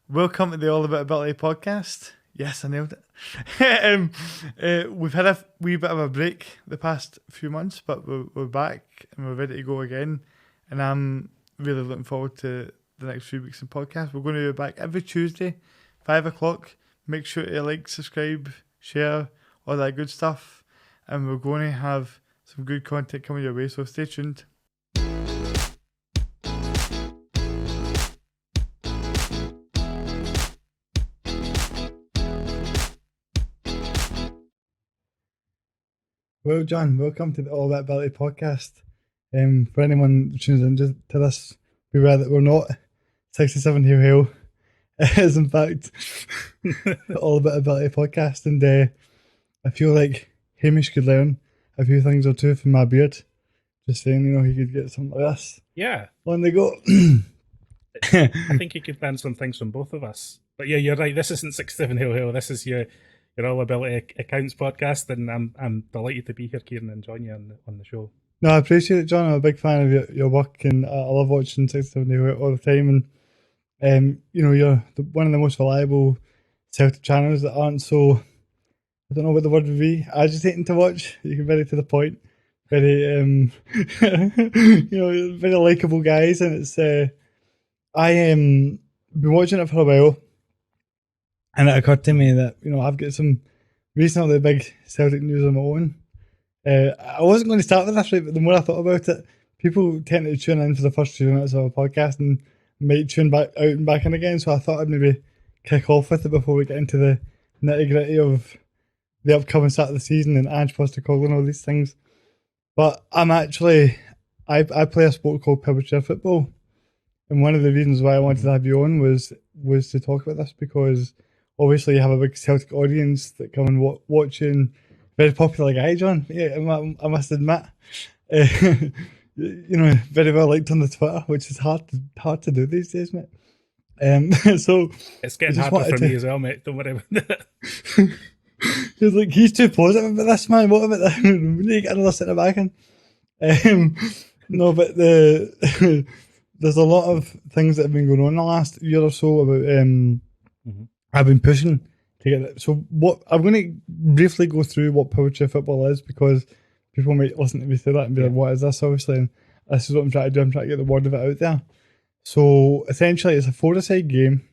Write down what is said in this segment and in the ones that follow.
Welcome to the All About Ability podcast. Yes, I nailed it. We've had a wee bit of a break the past few months, but we're back and we're ready to go again. And I'm really looking forward to the next few weeks in podcast. We're going to be back every Tuesday, 5 o'clock. Make sure to like, subscribe, share, all that good stuff. And we're going to have some good content coming your way, so stay tuned. Well, John, welcome to the All That Ability podcast. For anyone who tunes in to this, beware that we're not 67 Hail Hail. It is, in fact, the All About Ability podcast. And I feel like Hamish could learn a few things or two from my beard. Just saying, he could get something like this. Yeah. On the go. I think you could learn some things from both of us. But yeah, you're right. This isn't 67 Hail Hail. This is your All Ability Accounts podcast, and I'm delighted to be here, Kieran, and join you on the show. No, I appreciate it, John. I'm a big fan of your work, and I love watching 67 Hail Hail all the time. And you're one of the most reliable Celtic channels that aren't so, I don't know what the word would be, agitating to watch. You can very to the point, very very likable guys, and it's I been watching it for a while. And it occurred to me that, I've got some reasonably big Celtic news on my own. I wasn't going to start with this, right, but the more I thought about it, people tend to tune in for the first 2 minutes of a podcast and might tune back out and back in again. So I thought I'd maybe kick off with it before we get into the nitty gritty of the upcoming start of the season and Ange, Postecoglou and all these things. But I play a sport called Powerchair Football. And one of the reasons why I wanted to have you on was to talk about this, because obviously you have a big Celtic audience that come and watch you, and very popular guy, John. Yeah, I must admit. Very well liked on the Twitter, which is hard to do these days, mate. So it's getting harder for me as well, mate. Don't worry about that. He's too positive about this, man. What about that? We need to get another centre back in. No, but there's a lot of things that have been going on in the last year or so about I've been pushing to get it. So what I'm going to briefly go through what Powerchair Football is, because people might listen to me say that and be like, what is this? Obviously, and this is what I'm trying to do. I'm trying to get the word of it out there. So essentially it's a 4-a-side game,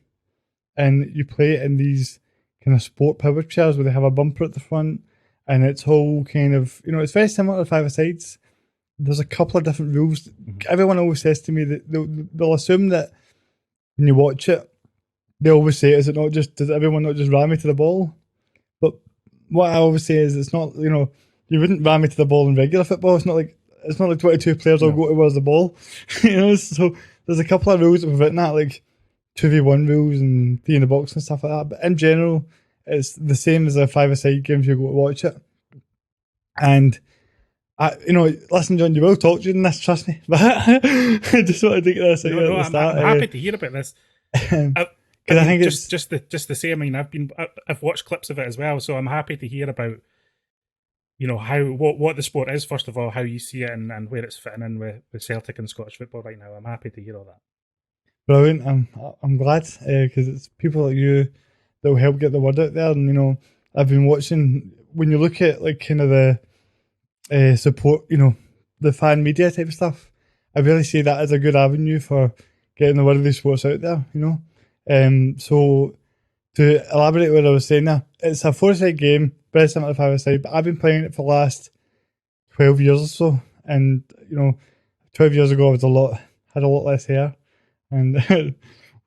and you play it in these kind of sport power chairs where they have a bumper at the front, and it's all kind of, it's very similar to 5-a-sides. There's a couple of different rules. Everyone always says to me that they'll assume that when you watch it, they always say, does everyone not just ram me to the ball? But what I always say is, it's not, you wouldn't ram me to the ball in regular football. It's not like 22 players all go towards the ball. So there's a couple of rules that we've written at, like 2v1 rules and 3 in the box and stuff like that. But in general, it's the same as a 5-a-side game if you go to watch it. And listen, John, you will talk during this, trust me. But I just wanted to get this out at the start. I'm happy to hear about this. I think it's just the same. I mean, I've watched clips of it as well, so I'm happy to hear about what the sport is, first of all, how you see it, and where it's fitting in with Celtic and Scottish football right now. I'm happy to hear all that. Brilliant. I'm glad, because it's people like you that will help get the word out there. And I've been watching, when you look at like kind of the support, the fan media type of stuff, I really see that as a good avenue for getting the word of these sports out there. So to elaborate what I was saying there, it's a 4-a-side game, very similar to 5-a-side, but I've been playing it for the last 12 years or so. And 12 years ago I had a lot less hair, and had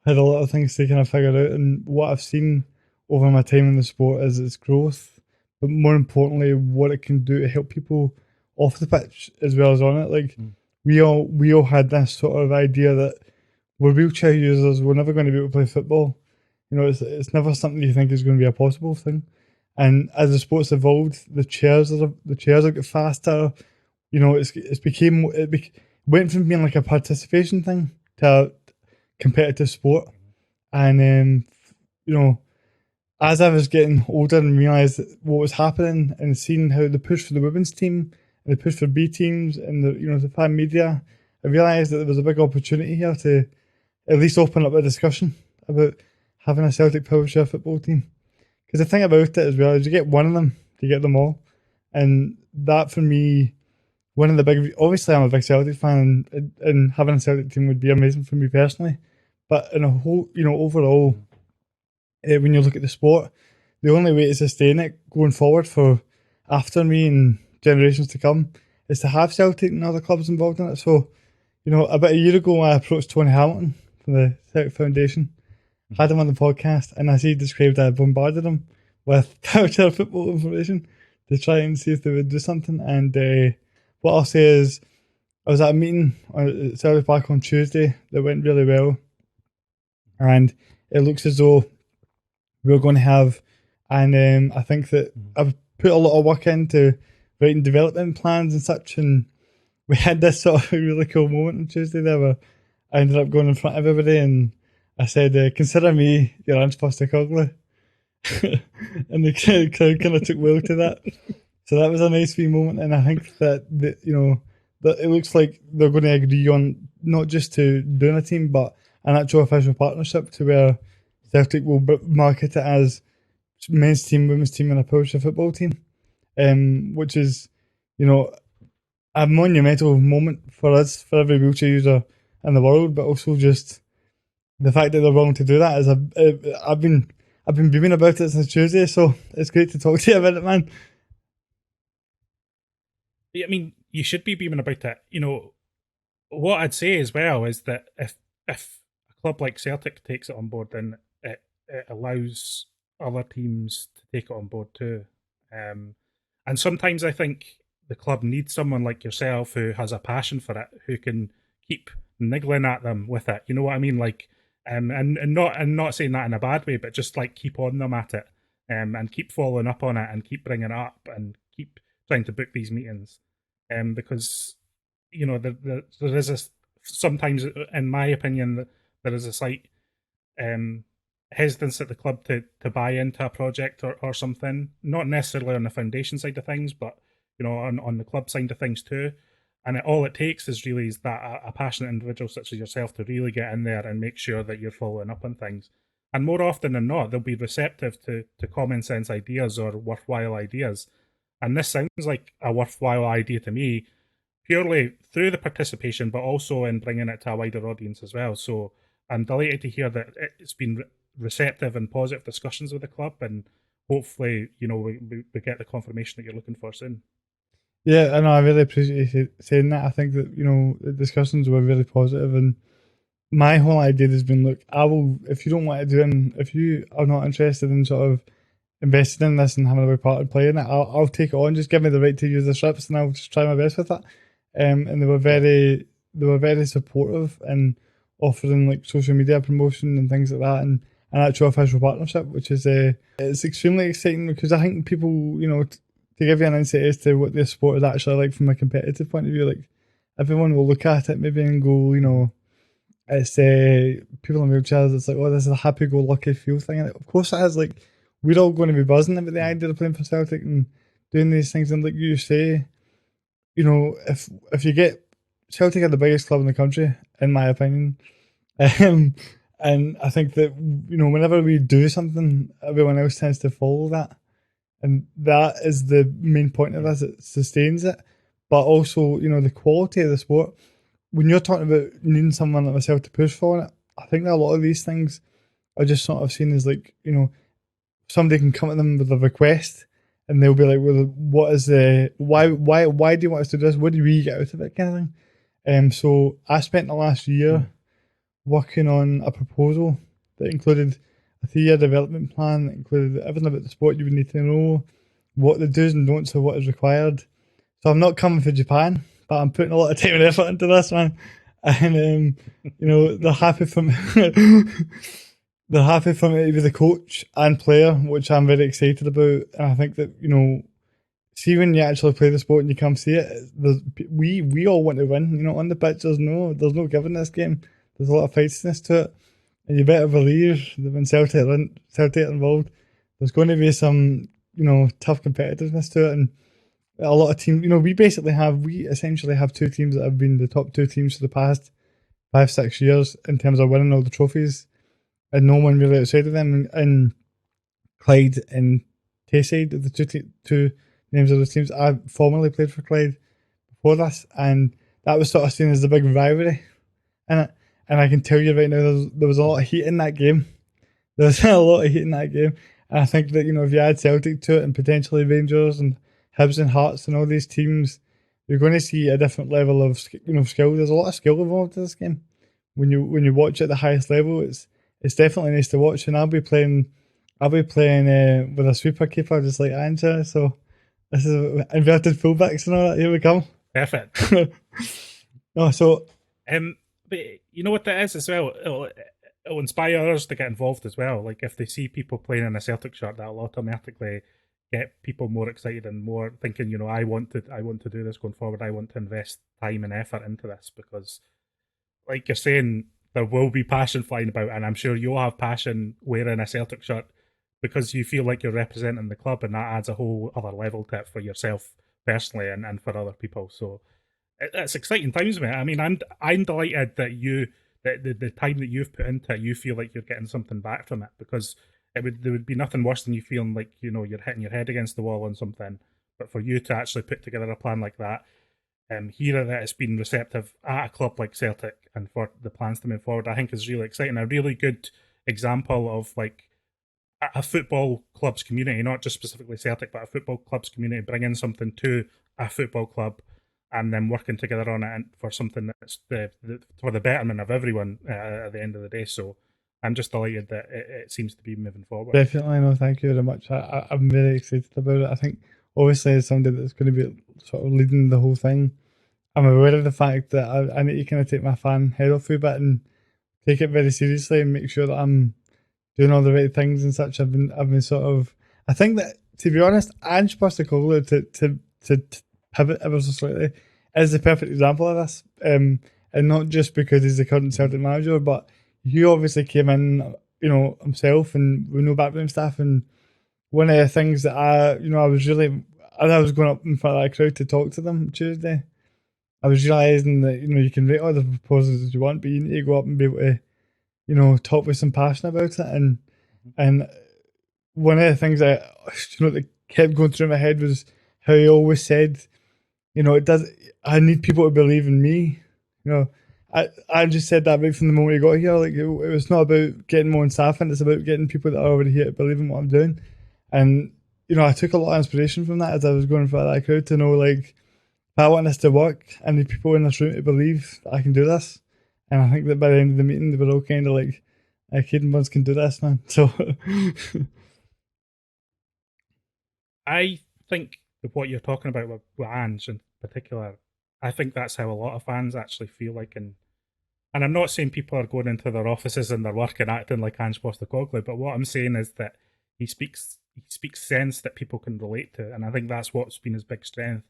a lot of things to kind of figure out. And what I've seen over my time in the sport is its growth, but more importantly, what it can do to help people off the pitch as well as on it. Like we all had this sort of idea that we're wheelchair users, we're never going to be able to play football. It's never something you think is going to be a possible thing. And as the sport's evolved, the chairs have got faster. It went from being like a participation thing to a competitive sport. And as I was getting older and realised what was happening, and seeing how the push for the women's team and the push for B teams and the fan media, I realised that there was a big opportunity here to at least open up a discussion about having a Celtic Powerchair football team. Because the thing about it as well is you get one of them, you get them all. And that for me, one of the big, obviously I'm a big Celtic fan, and having a Celtic team would be amazing for me personally. But in a whole, overall, when you look at the sport, the only way to sustain it going forward for after me and generations to come is to have Celtic and other clubs involved in it. So, about a year ago, I approached Tony Hamilton from the Celtic Foundation, had him on the podcast, and as he described, I bombarded him with Powerchair football information to try and see if they would do something. And what I'll say is, I was at a meeting at Celtic Park on Tuesday that went really well, and it looks as though we're going to have, and I think that I've put a lot of work into writing development plans and such, and we had this sort of really cool moment on Tuesday there where I ended up going in front of everybody and I said, consider me your Ange Postecoglou. And the crowd kind of took well to that. So that was a nice wee moment, and I think that that it looks like they're going to agree on not just to doing a team, but an actual official partnership to where Celtic will market it as men's team, women's team, and a Powerchair football team, which is, a monumental moment for us, for every wheelchair user in the world, but also just the fact that they're willing to do that is I've been beaming about it since Tuesday, so it's great to talk to you about it, man. I mean, you should be beaming about it. What I'd say as well is that if a club like Celtic takes it on board, then it allows other teams to take it on board too. And sometimes I think the club needs someone like yourself who has a passion for it, who can keep niggling at them with it. You know what I mean? Like, and not saying that in a bad way, but just like keep on them at it, and keep following up on it, and keep bringing it up, and keep trying to book these meetings, because there is sometimes, in my opinion, there is a slight hesitance at the club to buy into a project or something, not necessarily on the foundation side of things, but on the club side of things too. And all it takes is really that a passionate individual such as yourself to really get in there and make sure that you're following up on things. And more often than not, they'll be receptive to common sense ideas or worthwhile ideas. And this sounds like a worthwhile idea to me, purely through the participation, but also in bringing it to a wider audience as well. So I'm delighted to hear that it's been receptive and positive discussions with the club, and hopefully, we get the confirmation that you're looking for soon. Yeah, I know. I really appreciate you saying that. I think that the discussions were really positive, and my whole idea has been, look, I will. If you don't want to do it, if you are not interested in sort of investing in this and having a big part in playing it, I'll take it on. Just give me the right to use the strips, and I'll just try my best with that. And they were very supportive and offering like social media promotion and things like that, and an actual official partnership, which is it's extremely exciting, because I think people, to give you an insight as to what this sport is actually like from a competitive point of view, like everyone will look at it maybe and go, it's people in wheelchairs, it's like, oh, this is a happy-go-lucky feel thing. And of course it is. Like, we're all going to be buzzing about the idea of playing for Celtic and doing these things. And like you say, if you get Celtic are the biggest club in the country, in my opinion, and I think that whenever we do something, everyone else tends to follow that. And that is the main point of this. It sustains it. But also, the quality of the sport. When you're talking about needing someone like myself to push for it, I think that a lot of these things are just sort of seen as like, somebody can come at them with a request and they'll be like, well, what is why do you want us to do this? What do we get out of it, kind of thing? So I spent the last year working on a proposal that included a 3-year development plan that included everything about the sport you would need to know, what the do's and don'ts of what is required. So I'm not coming for Japan, but I'm putting a lot of time and effort into this, man. And they're happy for me. They're happy for me to be the coach and player, which I'm very excited about. And I think that see when you actually play the sport and you come see it, we all want to win. On the pitch, there's no giving this game. There's a lot of feistiness to it. And you better believe that when Celtic are involved, there's going to be some, tough competitiveness to it. And a lot of teams, we essentially have 2 teams that have been the top 2 teams for the past 5-6 years in terms of winning all the trophies. and no one really outside of them. And Clyde and Tayside, the two names of those teams. I formerly played for Clyde before this, and that was sort of seen as the big rivalry in it. And I can tell you right now, there was a lot of heat in that game. There was a lot of heat in that game. And I think that, if you add Celtic to it and potentially Rangers and Hibs and Hearts and all these teams, you're going to see a different level of skill. There's a lot of skill involved in this game. When you watch at the highest level, it's definitely nice to watch. And I'll be playing with a sweeper keeper just like Ange. So this is inverted fullbacks and all that. Here we come. Perfect. No, so but you know what that is as well. It'll inspire others to get involved as well. Like if they see people playing in a Celtic shirt, that'll automatically get people more excited and more thinking, I want to do this going forward. I want to invest time and effort into this because, like you're saying, there will be passion flying about, and I'm sure you'll have passion wearing a Celtic shirt because you feel like you're representing the club, and that adds a whole other level to it for yourself personally and for other people. So it's exciting times, mate. I mean, I'm delighted that the time that you've put into it, you feel like you're getting something back from it, because there would be nothing worse than you feeling like you're hitting your head against the wall on something. But for you to actually put together a plan like that, hear that it's been receptive at a club like Celtic, and for the plans to move forward, I think is really exciting. A really good example of like a football club's community, not just specifically Celtic, but a football club's community bringing something to a football club and then working together on it and for something that's for the betterment of everyone at the end of the day. So I'm just delighted that it seems to be moving forward. Definitely, no, thank you very much. I'm very excited about it. I think, obviously, as somebody that's going to be sort of leading the whole thing, I'm aware of the fact that I need to kind of take my fan head off a bit and take it very seriously and make sure that I'm doing all the right things and such. I've been sort of, I think that, to be honest, Ange Postecoglou, to pivot ever so slightly, is the perfect example of this. And not just because he's the current Celtic manager, but he obviously came in, himself and with no background staff. And one of the things that I was going up in front of that crowd to talk to them Tuesday, I was realising that, you can write all the proposals that you want, but you need to go up and be able to, talk with some passion about it. And one of the things that kept going through my head was how he always said, I need people to believe in me. I just said that right from the moment he got here. Like it was not about getting more staff in, it's about getting people that are already here to believe in what I'm doing. And I took a lot of inspiration from that as I was going for that crowd to know, like, if I want this to work, I need people in this room to believe that I can do this. And I think that by the end of the meeting, they were all kind of like, Caden Burns can do this, man. So I think what you're talking about with Ange in particular, I think that's how a lot of fans actually feel like. And I'm not saying people are going into their offices and their work and acting like Ange Postecoglou, but what I'm saying is that he speaks sense that people can relate to, and I think that's what's been his big strength.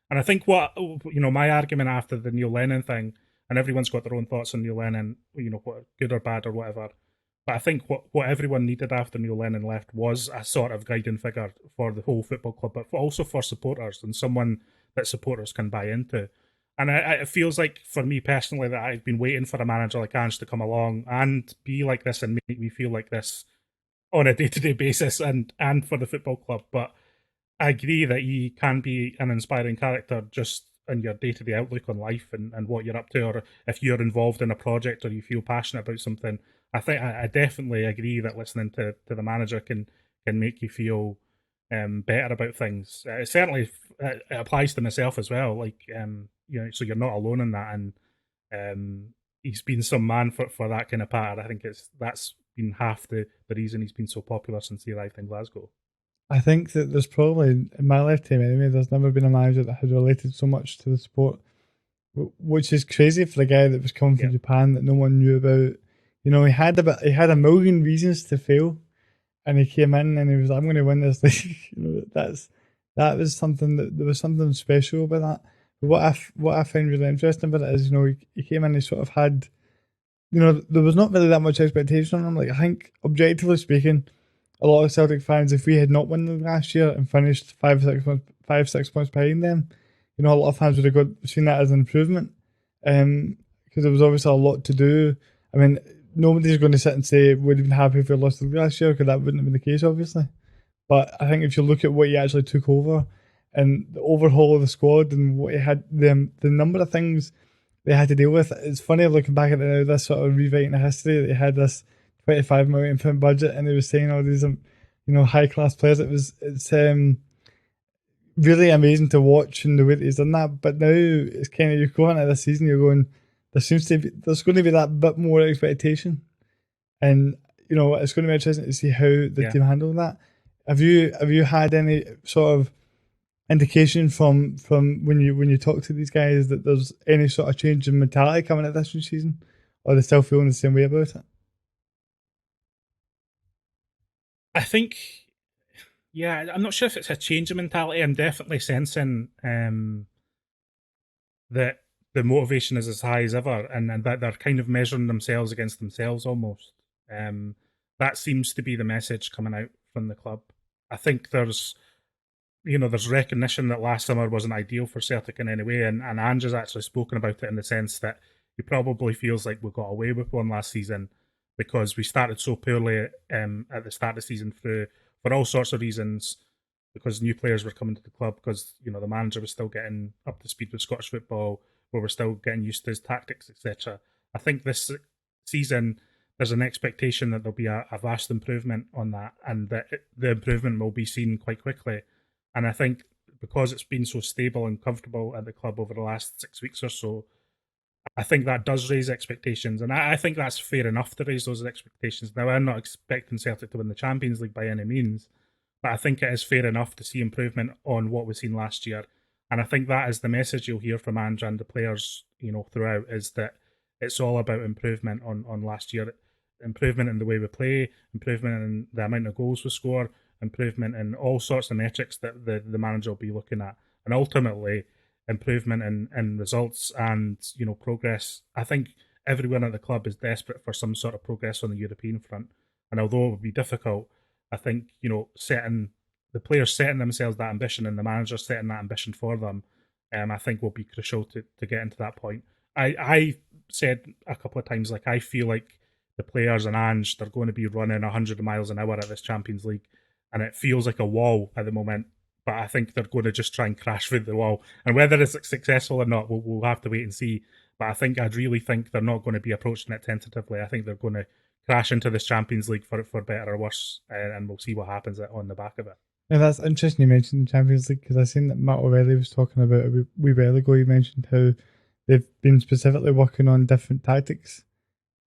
And I think what my argument after the Neil Lennon thing, and everyone's got their own thoughts on Neil Lennon, what good or bad or whatever. But I think what everyone needed after Neil Lennon left was a sort of guiding figure for the whole football club, but also for supporters, and someone that supporters can buy into. And it feels like, for me personally, that I've been waiting for a manager like Ange to come along and be like this and make me feel like this on a day-to-day basis and for the football club. But I agree that he can be an inspiring character just in your day-to-day outlook on life and what you're up to, or if you're involved in a project or you feel passionate about something. I definitely agree that listening to the manager can make you feel better about things. It certainly it applies to myself as well. Like so you're not alone in that, and he's been some man for that kind of part. I think that's been half the reason he's been so popular since he arrived in Glasgow. I think that there's probably, in my lifetime anyway, there's never been a manager that has related so much to the sport, which is crazy for a guy that was coming from Japan that no one knew about. He had a million reasons to fail, and he came in and he was like, I'm going to win this league. That was something there was something special about that. But what I find really interesting about it is, he came in and he sort of had, there was not really that much expectation on him. Like, I think, objectively speaking, a lot of Celtic fans, if we had not won the last year and finished 6 points behind them, a lot of fans would have seen that as an improvement. Because there was obviously a lot to do. I mean, nobody's going to sit and say we'd have been happy if we lost the league last year, because that wouldn't have been the case, obviously. But I think if you look at what he actually took over and the overhaul of the squad and what he had, the number of things they had to deal with, it's funny looking back at it now, this sort of rewriting the history. They had this £25 million budget and they were saying all these, high class players. It's really amazing to watch and the way that he's done that. But now it's kind of, you're going into this season, you're going, there's going to be that bit more expectation, and it's going to be interesting to see how the team handle that. Have you had any sort of indication from when you talk to these guys that there's any sort of change in mentality coming at this new season, or they still feeling the same way about it? I think, yeah, I'm not sure if it's a change in mentality. I'm definitely sensing that the motivation is as high as ever, and that they're kind of measuring themselves against themselves almost. That seems to be the message coming out from the club. I think there's recognition that last summer wasn't ideal for Celtic in any way, and Ange has actually spoken about it in the sense that he probably feels like we got away with one last season because we started so poorly at the start of the season for all sorts of reasons, because new players were coming to the club, because the manager was still getting up to speed with Scottish football, where we're still getting used to his tactics, etc. I think this season there's an expectation that there'll be a vast improvement on that, and that the improvement will be seen quite quickly. And I think because it's been so stable and comfortable at the club over the last 6 weeks or so, I think that does raise expectations, and I think that's fair enough to raise those expectations. Now, I'm not expecting Celtic to win the Champions League by any means, but I think it is fair enough to see improvement on what we've seen last year. And I think that is the message you'll hear from Ange and the players, throughout, is that it's all about improvement on last year. Improvement in the way we play, improvement in the amount of goals we score, improvement in all sorts of metrics that the manager will be looking at. And ultimately, improvement in results and progress. I think everyone at the club is desperate for some sort of progress on the European front. And although it would be difficult, I think setting the players setting themselves that ambition and the manager setting that ambition for them, I think will be crucial to get into that point. I said a couple of times, like, I feel like the players and Ange, they're going to be running 100 miles an hour at this Champions League, and it feels like a wall at the moment. But I think they're going to just try and crash through the wall, and whether it's successful or not, we'll have to wait and see. But I'd really think they're not going to be approaching it tentatively. I think they're going to crash into this Champions League for better or worse, and we'll see what happens on the back of it. Yeah, that's interesting you mentioned the Champions League, because I seen that Matt O'Reilly was talking about a wee while ago. He mentioned how they've been specifically working on different tactics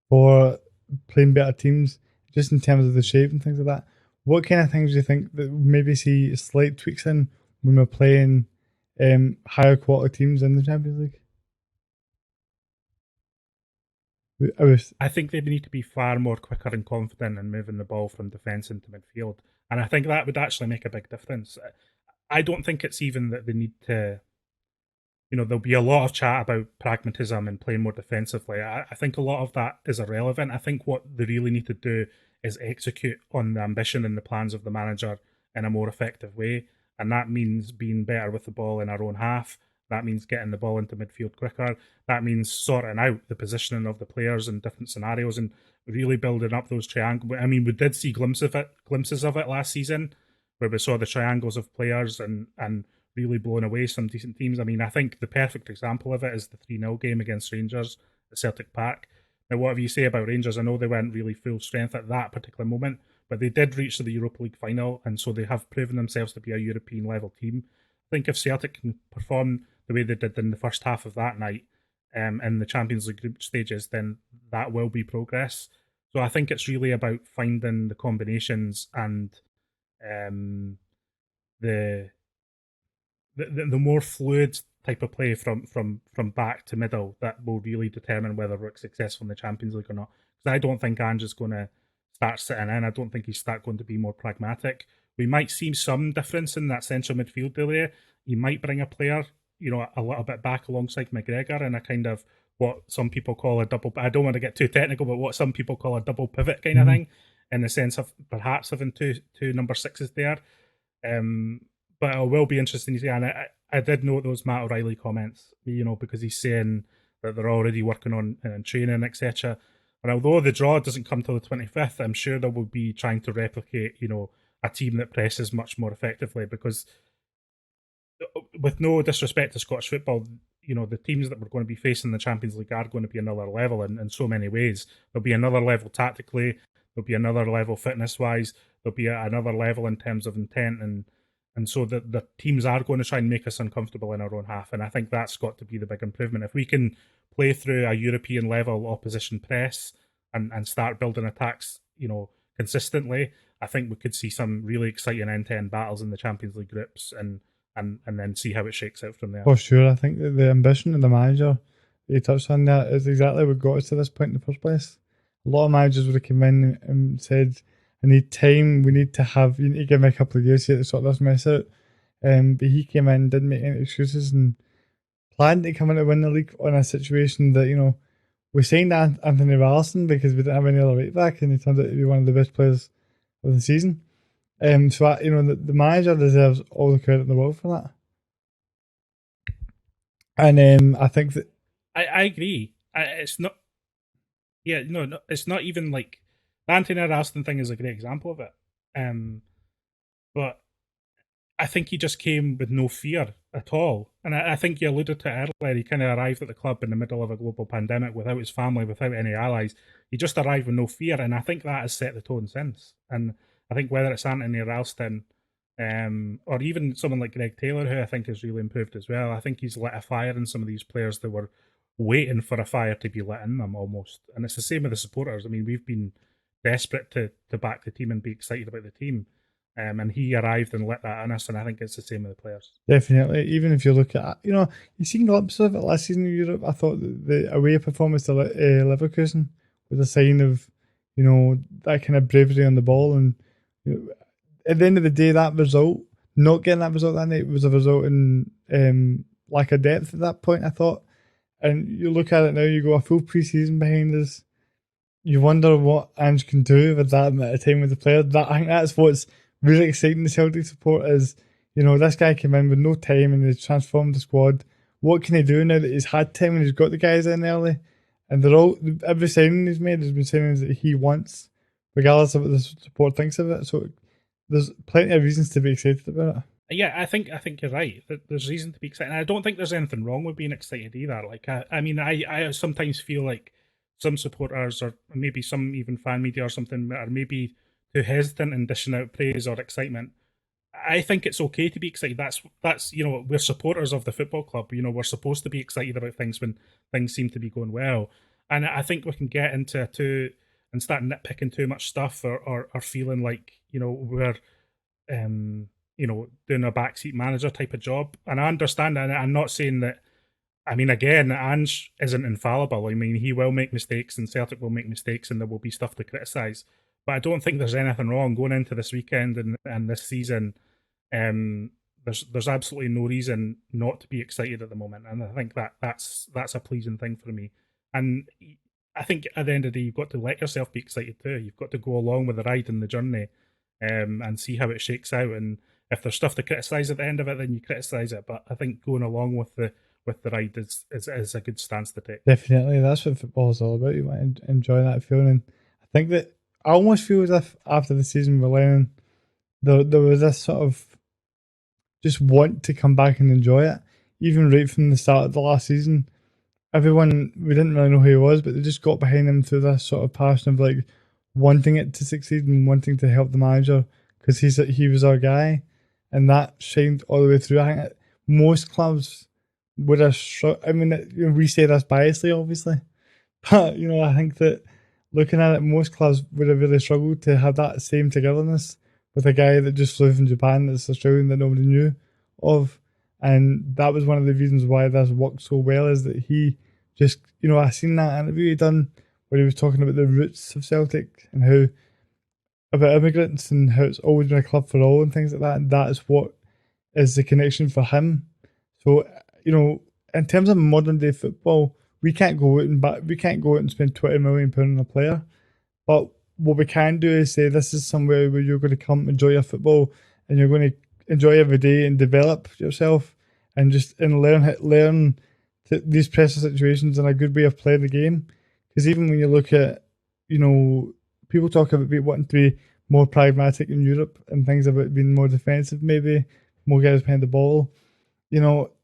for playing better teams, just in terms of the shape and things like that. What kind of things do you think that maybe see slight tweaks in when we're playing higher quality teams in the Champions League? I think they need to be far more quicker and confident in moving the ball from defence into midfield. And I think that would actually make a big difference. I don't think it's even that they need to, there'll be a lot of chat about pragmatism and playing more defensively. I think a lot of that is irrelevant. I think what they really need to do is execute on the ambition and the plans of the manager in a more effective way. And that means being better with the ball in our own half. That means getting the ball into midfield quicker. That means sorting out the positioning of the players in different scenarios and really building up those triangles. I mean, we did see glimpses of it last season, where we saw the triangles of players and really blowing away some decent teams. I mean, I think the perfect example of it is the 3-0 game against Rangers at Celtic Park. Now, whatever you say about Rangers, I know they weren't really full strength at that particular moment, but they did reach the Europa League final, and so they have proven themselves to be a European level team. I think if Celtic can perform the way they did in the first half of that night in the Champions League group stages, then that will be progress. So I think it's really about finding the combinations and the more fluid type of play from back to middle that will really determine whether we're successful in the Champions League or not. Because I don't think Ange is going to start sitting in. I don't think he's going to be more pragmatic. We might see some difference in that central midfield area. He might bring a player, a little bit back alongside McGregor in a kind of what some people call a double. I don't want to get too technical, but what some people call a double pivot kind of thing, in the sense of perhaps having two number sixes there. But it will be interesting to see. And I did note those Matt O'Reilly comments, because he's saying that they're already working on training, etc. And although the draw doesn't come till the 25th, I'm sure they will be trying to replicate, a team that presses much more effectively, because with no disrespect to Scottish football, the teams that we're going to be facing in the Champions League are going to be another level in so many ways. There'll be another level tactically, there'll be another level fitness-wise, there'll be another level in terms of intent, and so the teams are going to try and make us uncomfortable in our own half, and I think that's got to be the big improvement. If we can play through a European level opposition press and start building attacks, consistently, I think we could see some really exciting end-to-end battles in the Champions League groups, and then see how it shakes out from there. For sure, I think that the ambition of the manager that you touched on there is exactly what got us to this point in the first place. A lot of managers would have come in and said, I need time, you need to give me a couple of years here to sort this mess out. But he came in, didn't make any excuses, and planned to come in to win the league on a situation that, we signed Anthony Ralston because we didn't have any other right back, and he turned out to be one of the best players of the season. So the manager deserves all the credit in the world for that. And I think that I agree. It's not. Yeah, no, it's not even like the Anthony Ralston thing is a great example of it. But I think he just came with no fear at all, and I think you alluded to it earlier. He kind of arrived at the club in the middle of a global pandemic, without his family, without any allies. He just arrived with no fear, and I think that has set the tone since. And I think whether it's Anthony Ralston, or even someone like Greg Taylor, who I think has really improved as well, I think he's lit a fire in some of these players that were waiting for a fire to be lit in them almost. And it's the same with the supporters. I mean, we've been desperate to back the team and be excited about the team. And he arrived and lit that in us, and I think it's the same with the players. Definitely. Even if you look at, you've seen glimpses of it last season in Europe. I thought the away performance to Leverkusen was a sign of, that kind of bravery on the ball. And at the end of the day, that result, not getting that result that night, was a result in lack of depth at that point, I thought. And you look at it now, you go a full pre-season behind us. You wonder what Ange can do with that amount of time with the players. I think that's what's really exciting the Celtic support is, this guy came in with no time and he's transformed the squad. What can he do now that he's had time and he's got the guys in early? And every signing he's made has been signings that he wants, regardless of what the support thinks of it. So there's plenty of reasons to be excited about it. Yeah, I think you're right. There's reason to be excited. And I don't think there's anything wrong with being excited either. Like, I sometimes feel like some supporters, or maybe some even fan media or something, are maybe too hesitant in dishing out praise or excitement. I think it's okay to be excited. That's we're supporters of the football club. We're supposed to be excited about things when things seem to be going well. And I think we can get into and start nitpicking too much stuff, or feeling like we're doing a backseat manager type of job. And I understand that. I'm not saying that. I mean, again, Ange isn't infallible. I mean, he will make mistakes, and Celtic will make mistakes, and there will be stuff to criticise. But I don't think there's anything wrong going into this weekend and this season. There's absolutely no reason not to be excited at the moment, and I think that's a pleasing thing for me. And I think at the end of the day, you've got to let yourself be excited too. You've got to go along with the ride and the journey, and see how it shakes out. And if there's stuff to criticise at the end of it, then you criticise it. But I think going along with the ride is a good stance to take. Definitely, that's what football is all about. You want to enjoy that feeling, and I think that I almost feel as if after the season we're learning, there was this sort of just want to come back and enjoy it. Even right from the start of the last season, everyone, we didn't really know who he was, but they just got behind him through this sort of passion of like wanting it to succeed and wanting to help the manager because he was our guy, and that shined all the way through. I think most clubs would have. I mean, we say this biasly, obviously, but I think that looking at it, most clubs would have really struggled to have that same togetherness with a guy that just flew from Japan that's Australian that nobody knew of. And that was one of the reasons why this worked so well, is that he just, I seen that interview he done where he was talking about the roots of Celtic and how, about immigrants and how it's always been a club for all and things like that. And that is what is the connection for him. So, in terms of modern day football, we can't go out and spend £20 million on a player. But what we can do is say this is somewhere where you're going to come enjoy your football and you're going to enjoy every day and develop yourself and learn these pressure situations and a good way of playing the game. Because even when you look at people talk about wanting to be more pragmatic in Europe and things about being more defensive, maybe more guys behind the ball.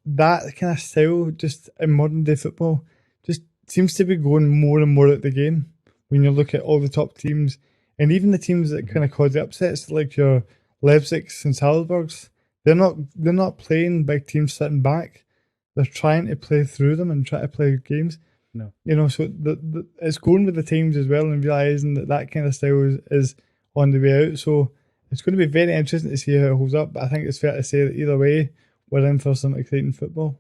That kind of style just in modern day football just seems to be going more and more at the game when you look at all the top teams and even the teams that kind of cause the upsets like your Leipzigs and Salzburgs. They're not playing big teams sitting back. They're trying to play through them and try to play games. No. So it's going with the times as well and realising that kind of style is on the way out. So it's going to be very interesting to see how it holds up. But I think it's fair to say that either way, we're in for some exciting football.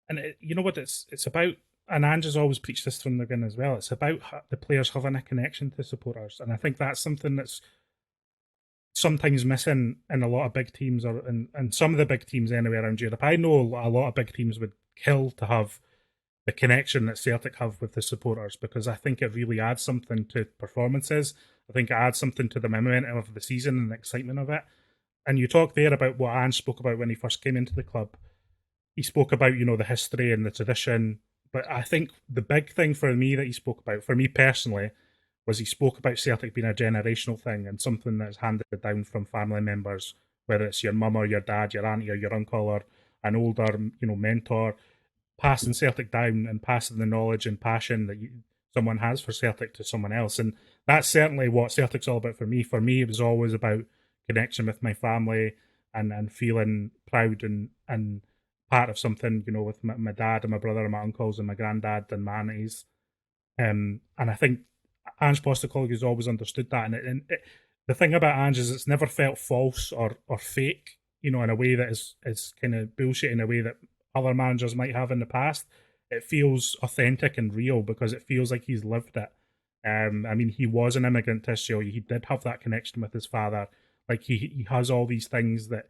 And you know what it's about, and Ange has always preached this from the beginning as well, it's about the players having a connection to supporters. And I think that's something that's sometimes missing in a lot of big teams, or in some of the big teams anywhere around Europe. I know a lot of big teams would kill to have the connection that Celtic have with the supporters, because I think it really adds something to performances. I think it adds something to the momentum of the season and the excitement of it. And you talk there about what Ange spoke about when he first came into the club. He spoke about, the history and the tradition. But I think the big thing for me that he spoke about, for me personally, was he spoke about Celtic being a generational thing and something that's handed down from family members, whether it's your mum or your dad, your auntie or your uncle, or an older, mentor, passing Celtic down and passing the knowledge and passion that someone has for Celtic to someone else. And that's certainly what Celtic's all about for me. For me, it was always about connection with my family and feeling proud and part of something, with my dad and my brother and my uncles and my granddad and my aunties. And I think Ange Postecoglou has always understood that. And the thing about Ange is it's never felt false or fake, in a way that is kind of bullshit in a way that other managers might have in the past. It feels authentic and real because it feels like he's lived it. He was an immigrant to Australia. He did have that connection with his father. Like he has all these things that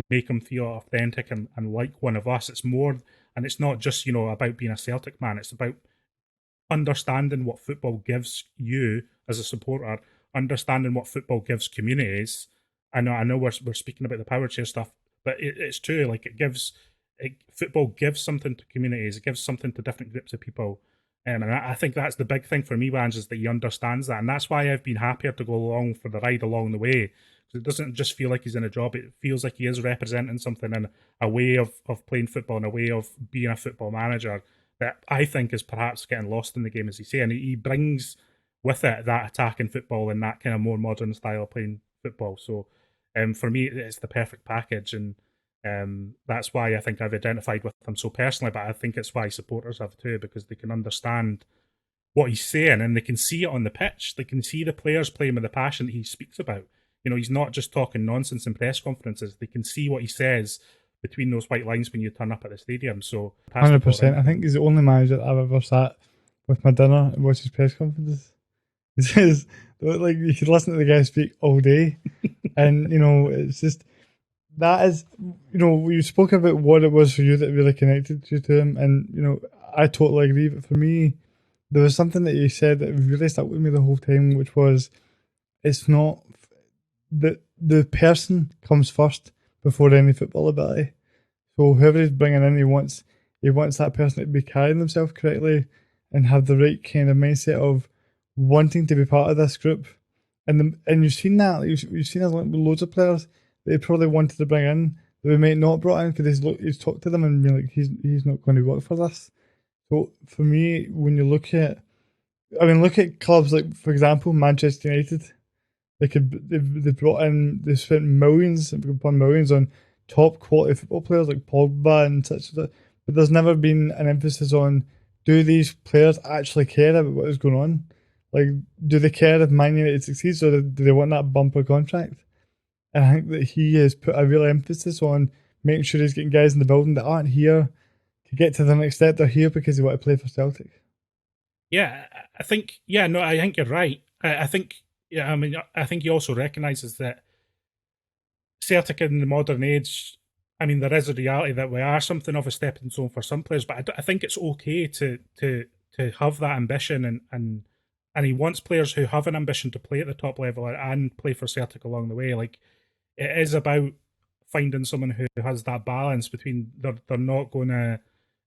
make him feel authentic and like one of us. It's more, and it's not just, about being a Celtic man. It's about understanding what football gives you as a supporter, understanding what football gives communities. I know we're speaking about the Powerchair stuff, but it's true. Like football gives something to communities. It gives something to different groups of people. And I think that's the big thing for me, Ange, is that he understands that. And that's why I've been happier to go along for the ride along the way. It doesn't just feel like he's in a job. It feels like he is representing something and a way of playing football and a way of being a football manager that I think is perhaps getting lost in the game, as you say. And he brings with it that attacking football and that kind of more modern style of playing football. So for me, it's the perfect package. And that's why I think I've identified with him so personally, but I think it's why supporters have too, because they can understand what he's saying and they can see it on the pitch. They can see the players playing with the passion that he speaks about. He's not just talking nonsense in press conferences. They can see what he says between those white lines when you turn up at the stadium. So 100%. I think he's the only manager I've ever sat with my dinner and watched his press conferences. He says, like, you could listen to the guy speak all day. And, it's just, that is, you spoke about what it was for you that really connected you to him. And, I totally agree. But for me, there was something that he said that really stuck with me the whole time, which was, it's not, the person comes first before any football ability. So whoever he's bringing in, he wants that person to be carrying themselves correctly and have the right kind of mindset of wanting to be part of this group. And you've seen that. You've seen loads of players that he probably wanted to bring in that we might not brought in because he's talked to them and been like, he's not going to work for this. So for me, when you look at clubs like, for example, Manchester United. They brought in, they spent millions upon millions on top quality football players like Pogba and such. But there's never been an emphasis on, do these players actually care about what is going on? Like, do they care if Man United succeeds, or do they want that bumper contract? And I think that he has put a real emphasis on making sure he's getting guys in the building that aren't here to get to the next step. They're here because they want to play for Celtic. Yeah, I think you're right. I think he also recognises that Celtic in the modern age, there is a reality that we are something of a stepping stone for some players, but I think it's okay to have that ambition, and he wants players who have an ambition to play at the top level and play for Celtic along the way. Like, it is about finding someone who has that balance between they're not going to,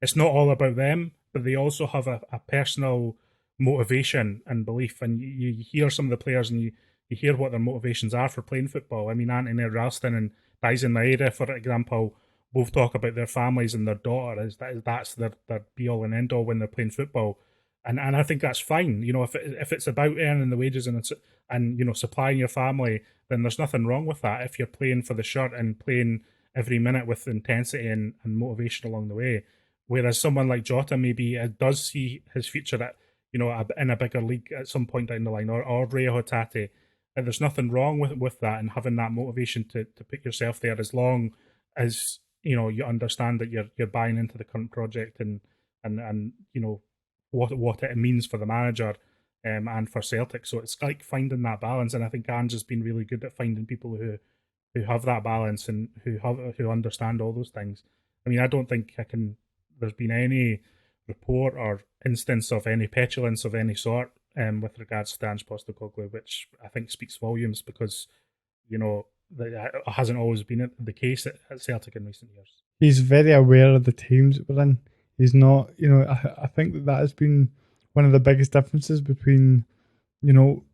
it's not all about them, but they also have a personal motivation and belief. And you hear some of the players, and you hear what their motivations are for playing football. I mean, Anthony Ralston and Dyson Maeda, for example, both talk about their families and their daughter that's their be all and end all when they're playing football. And I think that's fine. You know, if it's about earning the wages and you know, supplying your family, then there's nothing wrong with that. If you're playing for the shirt and playing every minute with intensity and motivation along the way. Whereas someone like Jota maybe does see his future at, you know, in a bigger league at some point down the line, or Ray Hotate. And there's nothing wrong with that, and having that motivation to put yourself there, as long as, you know, you understand that you're buying into the current project and you know what it means for the manager and for Celtic. So it's like finding that balance, and I think Ange has been really good at finding people who have that balance and who understand all those things. I mean, I don't think there's been any report or instance of any petulance of any sort with regards to Ange Postecoglou, which I think speaks volumes, because, you know, that hasn't always been the case at Celtic in recent years. He's very aware of the times that we're in. He's not, you know, I think that has been one of the biggest differences between, you know,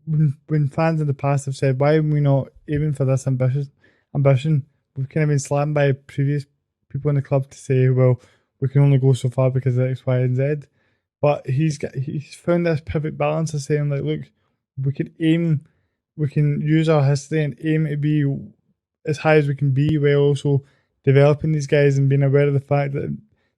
when fans in the past have said, why are we not aiming for this ambition? We've kind of been slammed by previous people in the club to say, well, we can only go so far because of X, Y, and Z. But he's found this perfect balance of saying, like, look, we can use our history and aim to be as high as we can be, while also developing these guys and being aware of the fact that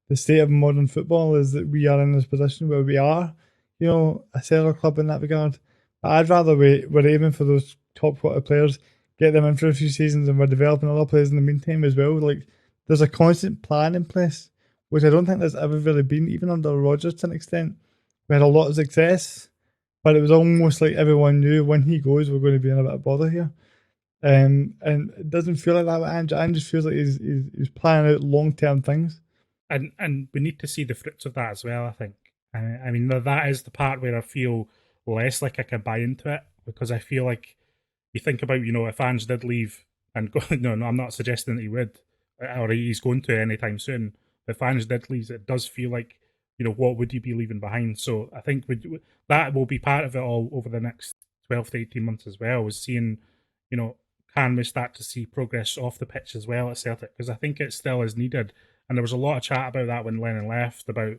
the state of modern football is that we are in this position where we are, you know, a seller club in that regard. But I'd rather we're aiming for those top quality players, get them in for a few seasons, and we're developing other players in the meantime as well. Like, there's a constant plan in place, which I don't think there's ever really been, even under Rodgers to an extent. We had a lot of success, but it was almost like everyone knew when he goes, we're going to be in a bit of bother here. And it doesn't feel like that with Ange. Ange just feels like he's planning out long-term things. And we need to see the fruits of that as well, I think. I mean, that is the part where I feel less like I can buy into it, because I feel like you think about, you know, if Ange did leave and go, no, I'm not suggesting that he would, or he's going to anytime soon. If Ange did leave, it does feel like, you know, what would you be leaving behind? So I think that will be part of it all over the next 12 to 18 months as well, is seeing, you know, can we start to see progress off the pitch as well at Celtic? Because I think it still is needed. And there was a lot of chat about that when Lennon left, about,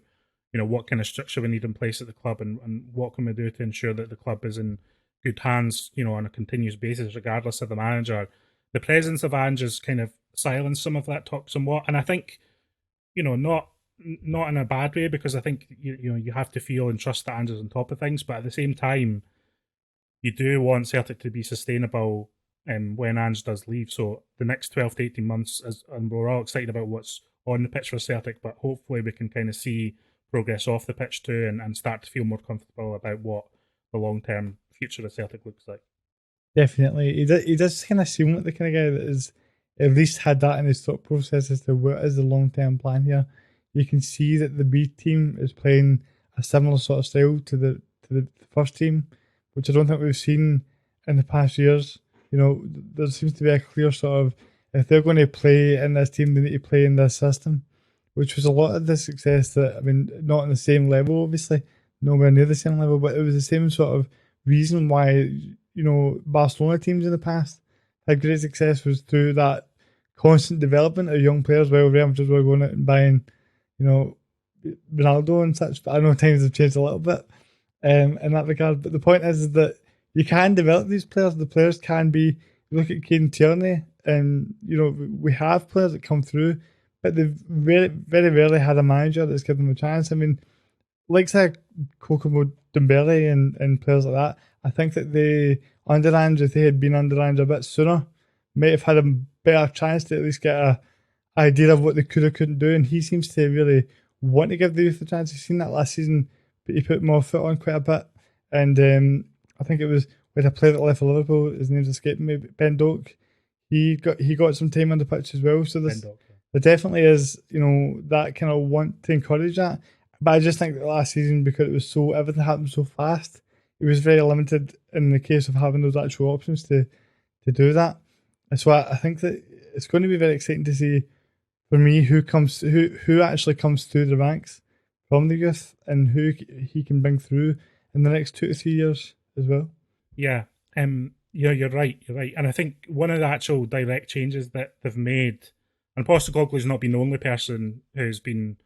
you know, what kind of structure we need in place at the club, and what can we do to ensure that the club is in good hands, you know, on a continuous basis, regardless of the manager. The presence of Ange has kind of silenced some of that talk somewhat. And I think, you know, not in a bad way, because I think, you know, you have to feel and trust that Ange is on top of things. But at the same time, you do want Celtic to be sustainable when Ange does leave. So the next 12 to 18 months, and we're all excited about what's on the pitch for Celtic, but hopefully we can kind of see progress off the pitch too, and start to feel more comfortable about what the long-term future of Celtic looks like. Definitely. He does kind of seem like the kind of guy that is at least had that in his thought process as to what is the long-term plan here. You can see that the B team is playing a similar sort of style to the first team, which I don't think we've seen in the past years. You know, there seems to be a clear sort of, if they're going to play in this team, they need to play in this system, which was a lot of the success that, I mean, not on the same level, obviously, nowhere near the same level, but it was the same sort of reason why, you know, Barcelona teams in the past had great success, was through that constant development of young players, while Real Madrid were going out and buying, you know, Ronaldo and such. But I know times have changed a little bit in that regard. But the point is that you can develop these players. The players can be, look at Kane Tierney, and, you know, we have players that come through, but they've very, very rarely had a manager that's given them a chance. I mean, like say Kokomo Dembele and players like that, I think that they, under Ange, if they had been under Ange a bit sooner, might have had a better chance to at least get a idea of what they could or couldn't do. And he seems to really want to give the youth a chance. You've seen that last season, but he put more foot on quite a bit. And I think it was with a player that left for Liverpool, his name's escaping me, Ben Doak. He got some time on the pitch as well. So there definitely is, you know, that kind of want to encourage that. But I just think that last season, because it was everything happened so fast, it was very limited in the case of having those actual options to do that. And so I think that it's going to be very exciting to see, for me, who actually comes through the ranks from the youth and who he can bring through in the next 2 to 3 years as well. Yeah, you're right. And I think one of the actual direct changes that they've made, and Postecoglou's not been the only person who's been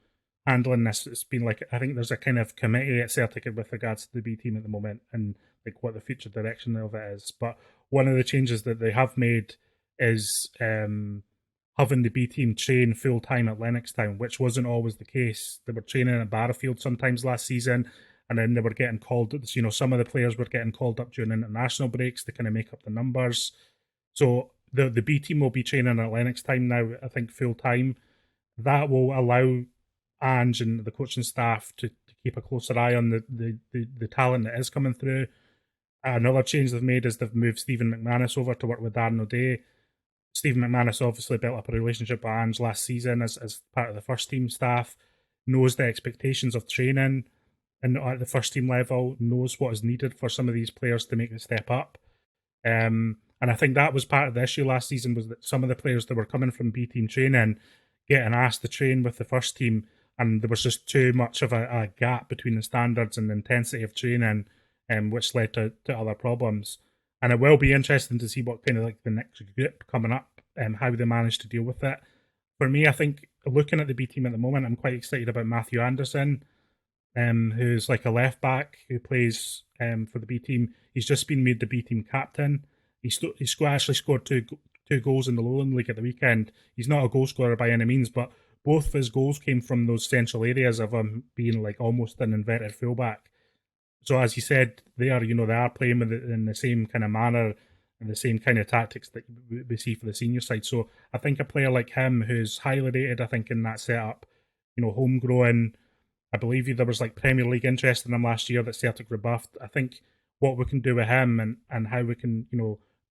handling this. It's been like, I think there's a kind of committee at Celtic with regards to the B team at the moment and like what the future direction of it is. But one of the changes that they have made is having the B team train full time at Lennoxtown, which wasn't always the case. They were training at Barrowfield sometimes last season, and then they were getting called. Some of the players were getting called up during international breaks to kind of make up the numbers. So the B team will be training at Lennoxtown now, I think, full time. That will allow Ange and the coaching staff to keep a closer eye on the talent that is coming through. Another change they've made is they've moved Stephen McManus over to work with Darren O'Day. Stephen McManus obviously built up a relationship with Ange last season as part of the first team staff, knows the expectations of training and at the first team level, knows what is needed for some of these players to make the step up. And I think that was part of the issue last season, was that some of the players that were coming from B team training getting asked to train with the first team, and there was just too much of a gap between the standards and the intensity of training, which led to other problems. And it will be interesting to see what kind of like the next group coming up and how they manage to deal with it. For me, I think looking at the B team at the moment, I'm quite excited about Matthew Anderson, who's like a left back who plays for the B team. He's just been made the B team captain. He actually scored two goals in the Lowland League at the weekend. He's not a goal scorer by any means, but both of his goals came from those central areas of him being like almost an inverted fullback. So as you said, they are playing in the same kind of manner and the same kind of tactics that we see for the senior side. So I think a player like him, who's highly rated, I think, in that setup, homegrown. I believe there was like Premier League interest in him last year that Celtic rebuffed. I think what we can do with him and how we can,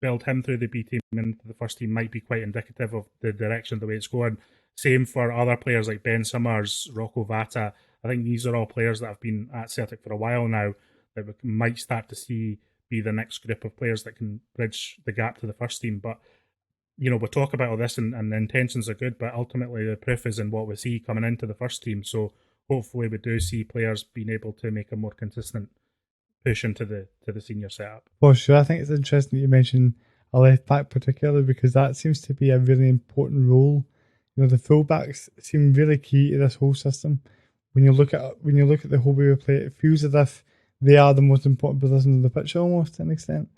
build him through the B team into the first team might be quite indicative of the direction of the way it's going. Same for other players like Ben Summers, Rocco Vata. I think these are all players that have been at Celtic for a while now that we might start to see be the next group of players that can bridge the gap to the first team. But, we talk about all this and the intentions are good, but ultimately the proof is in what we see coming into the first team. So hopefully we do see players being able to make a more consistent push into the senior setup. For sure. I think it's interesting that you mentioned a left back particularly, because that seems to be a really important role. The fullbacks seem really key to this whole system. When you look at the whole way we play, it feels as if they are the most important positions on the pitch almost to an extent.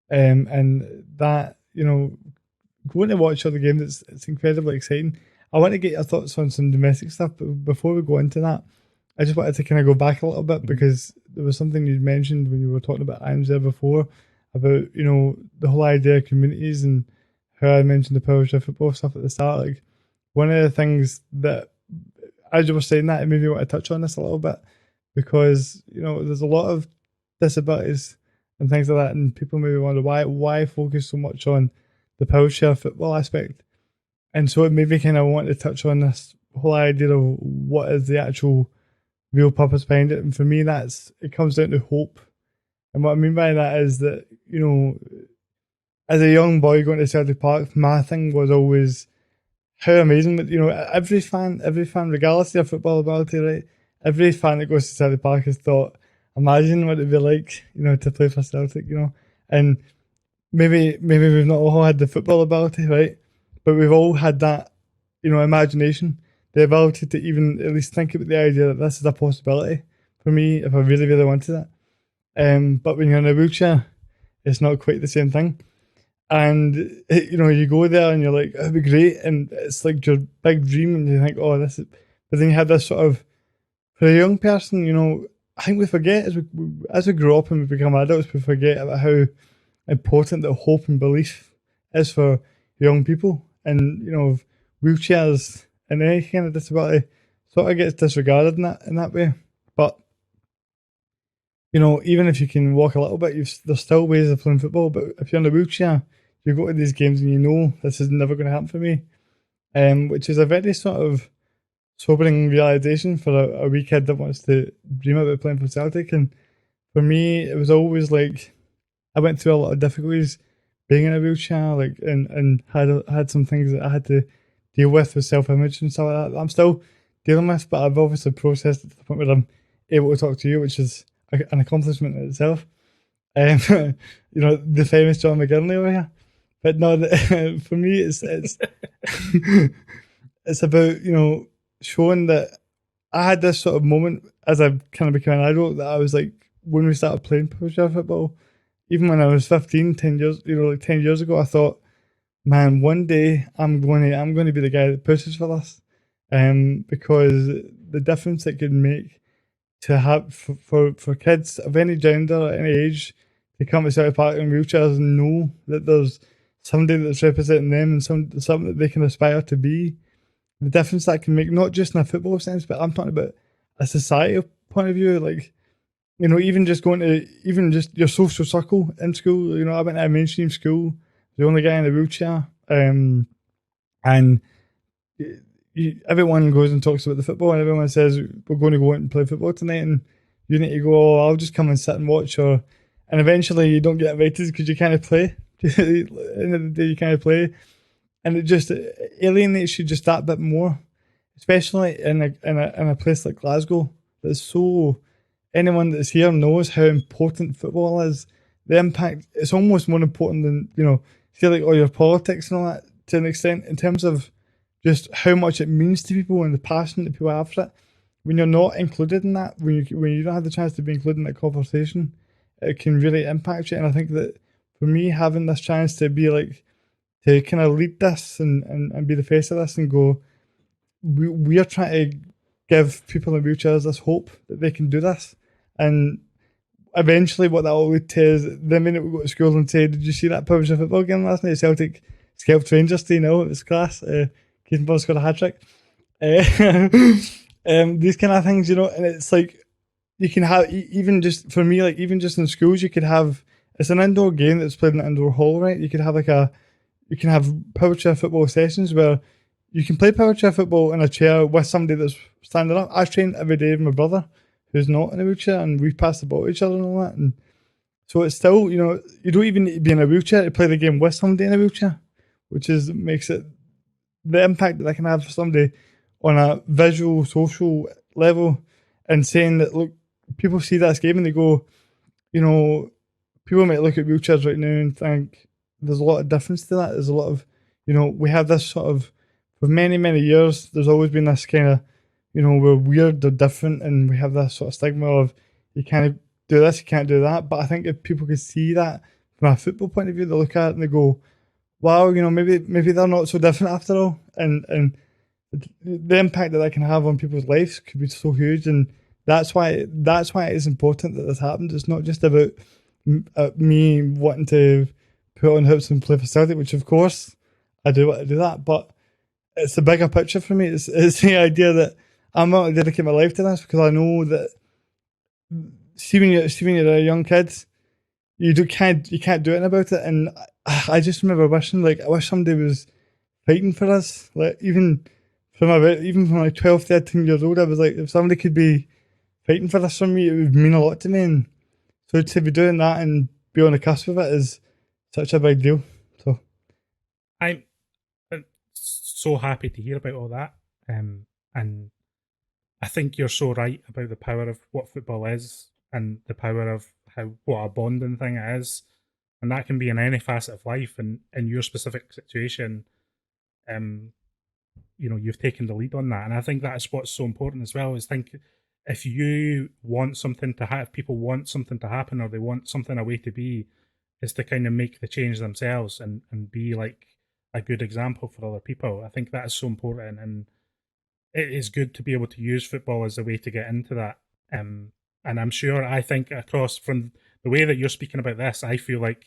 And that, going to watch other games, it's incredibly exciting. I want to get your thoughts on some domestic stuff, but before we go into that, I just wanted to kind of go back a little bit, because there was something you'd mentioned when you were talking about Ange there before, about, the whole idea of communities, and how I mentioned the Powerchair Football stuff at the start. Like, one of the things that, as you were saying that, it made me want to touch on this a little bit, because, there's a lot of disabilities and things like that, and people maybe wonder why focus so much on the Powerchair Football aspect. And so it made me kind of want to touch on this whole idea of what is the actual real purpose behind it. And for me, it comes down to hope. And what I mean by that is that, as a young boy going to Celtic Park, my thing was always how amazing, every fan, regardless of their football ability, right? Every fan that goes to Celtic Park has thought, imagine what it'd be like, to play for Celtic, And maybe we've not all had the football ability, right? But we've all had that, imagination, the ability to even at least think about the idea that this is a possibility for me if I really, really wanted it. But when you're in a wheelchair, it's not quite the same thing. And, you go there and you're like, it'd be great. And it's like your big dream, and you think, oh, this is... But then you have this sort of... For a young person, I think we forget, as we grow up and we become adults, we forget about how important the hope and belief is for young people. And, wheelchairs and any kind of disability sort of gets disregarded in that way. But, even if you can walk a little bit, there's still ways of playing football. But if you're in a wheelchair, you go to these games and this is never going to happen for me. Which is a very sort of sobering realisation for a wee kid that wants to dream about playing for Celtic. And for me, it was always like, I went through a lot of difficulties being in a wheelchair, like, and had some things that I had to deal with self-image and stuff like that. I'm still dealing with, but I've obviously processed it to the point where I'm able to talk to you, which is an accomplishment in itself. The famous John Mcginley over here. But no, for me, it's it's about showing that I had this sort of moment as I kind of became an adult that I was like, when we started playing Powerchair football, even when I was 15, 10 years, 10 years ago, I thought, man, one day I'm going to be the guy that pushes for this, because the difference it can make to have for kids of any gender, any age, to come to Celtic Park in wheelchairs and know that there's somebody that's representing them and something that they can aspire to be. The difference that can make, not just in a football sense, but I'm talking about a society point of view, like, even just going to, even just your social circle in school. I went to a mainstream school, the only guy in a wheelchair, and everyone goes and talks about the football, and everyone says we're going to go out and play football tonight, and you need to go, oh, I'll just come and sit and watch, and eventually you don't get invited because you can't play. At the end of the day, you can't play, and it just alienates you just that bit more, especially in a place like Glasgow. That's so, anyone that's here knows how important football is. The impact, it's almost more important than see, like, all your politics and all that, to an extent, in terms of just how much it means to people and the passion that people have for it. When you're not included in that, when you don't have the chance to be included in that conversation, it can really impact you. And I think that for me, having this chance to be like, to kind of lead this and be the face of this and go, we are trying to give people in wheelchairs this hope that they can do this. And eventually what that will lead to is the minute we go to school and say, did you see that Powerchair football game last night? Celtic scalped Rangers 3-0. It was class. Keith Ball scored a hat-trick. These kind of things, and it's like, you can have, even just, for me, like, even just in schools, you could have, it's an indoor game that's played in an indoor hall, right? You could have you can have Powerchair football sessions where you can play Powerchair football in a chair with somebody that's standing up. I train every day with my brother, who's not in a wheelchair, and we pass the ball to each other and all that. And so it's still, you don't even need to be in a wheelchair to play the game with somebody in a wheelchair, which makes it, the impact that I can have for somebody on a visual, social level, and saying that, look, people see this game and they go, people might look at wheelchairs right now and think there's a lot of difference to that. There's a lot of, we have this sort of, for many, many years, there's always been this kind of, we're weird, they're different, and we have this sort of stigma of, you can't do this, you can't do that. But I think if people could see that from a football point of view, they look at it and they go, wow, maybe they're not so different after all. And the impact that can have on people's lives could be so huge. And that's why it is important that this happens. It's not just about me wanting to put on hoops and play for Celtic, which of course I do want to do that, but it's the bigger picture for me. It's the idea that I'm not going to dedicate my life to this, because I know that, see when you're a young kid, you can't do anything about it. And I just remember wishing, I wish somebody was fighting for us, like, even from like 12, 13 years old. I was like, if somebody could be fighting for this for me, it would mean a lot to me. And so to be doing that and be on the cusp of it is such a big deal. So I'm so happy to hear about all that, and I think you're so right about the power of what football is, and the power of what a bonding thing it is, and that can be in any facet of life. And in your specific situation, you've taken the lead on that, and I think that's what's so important as well. Is think, if you want something to have, people want something to happen, or they want something, a way to be, is to kind of make the change themselves and be like a good example for other people. I think that is so important, and it is good to be able to use football as a way to get into that. And I'm sure, I think across, from the way that you're speaking about this, I feel like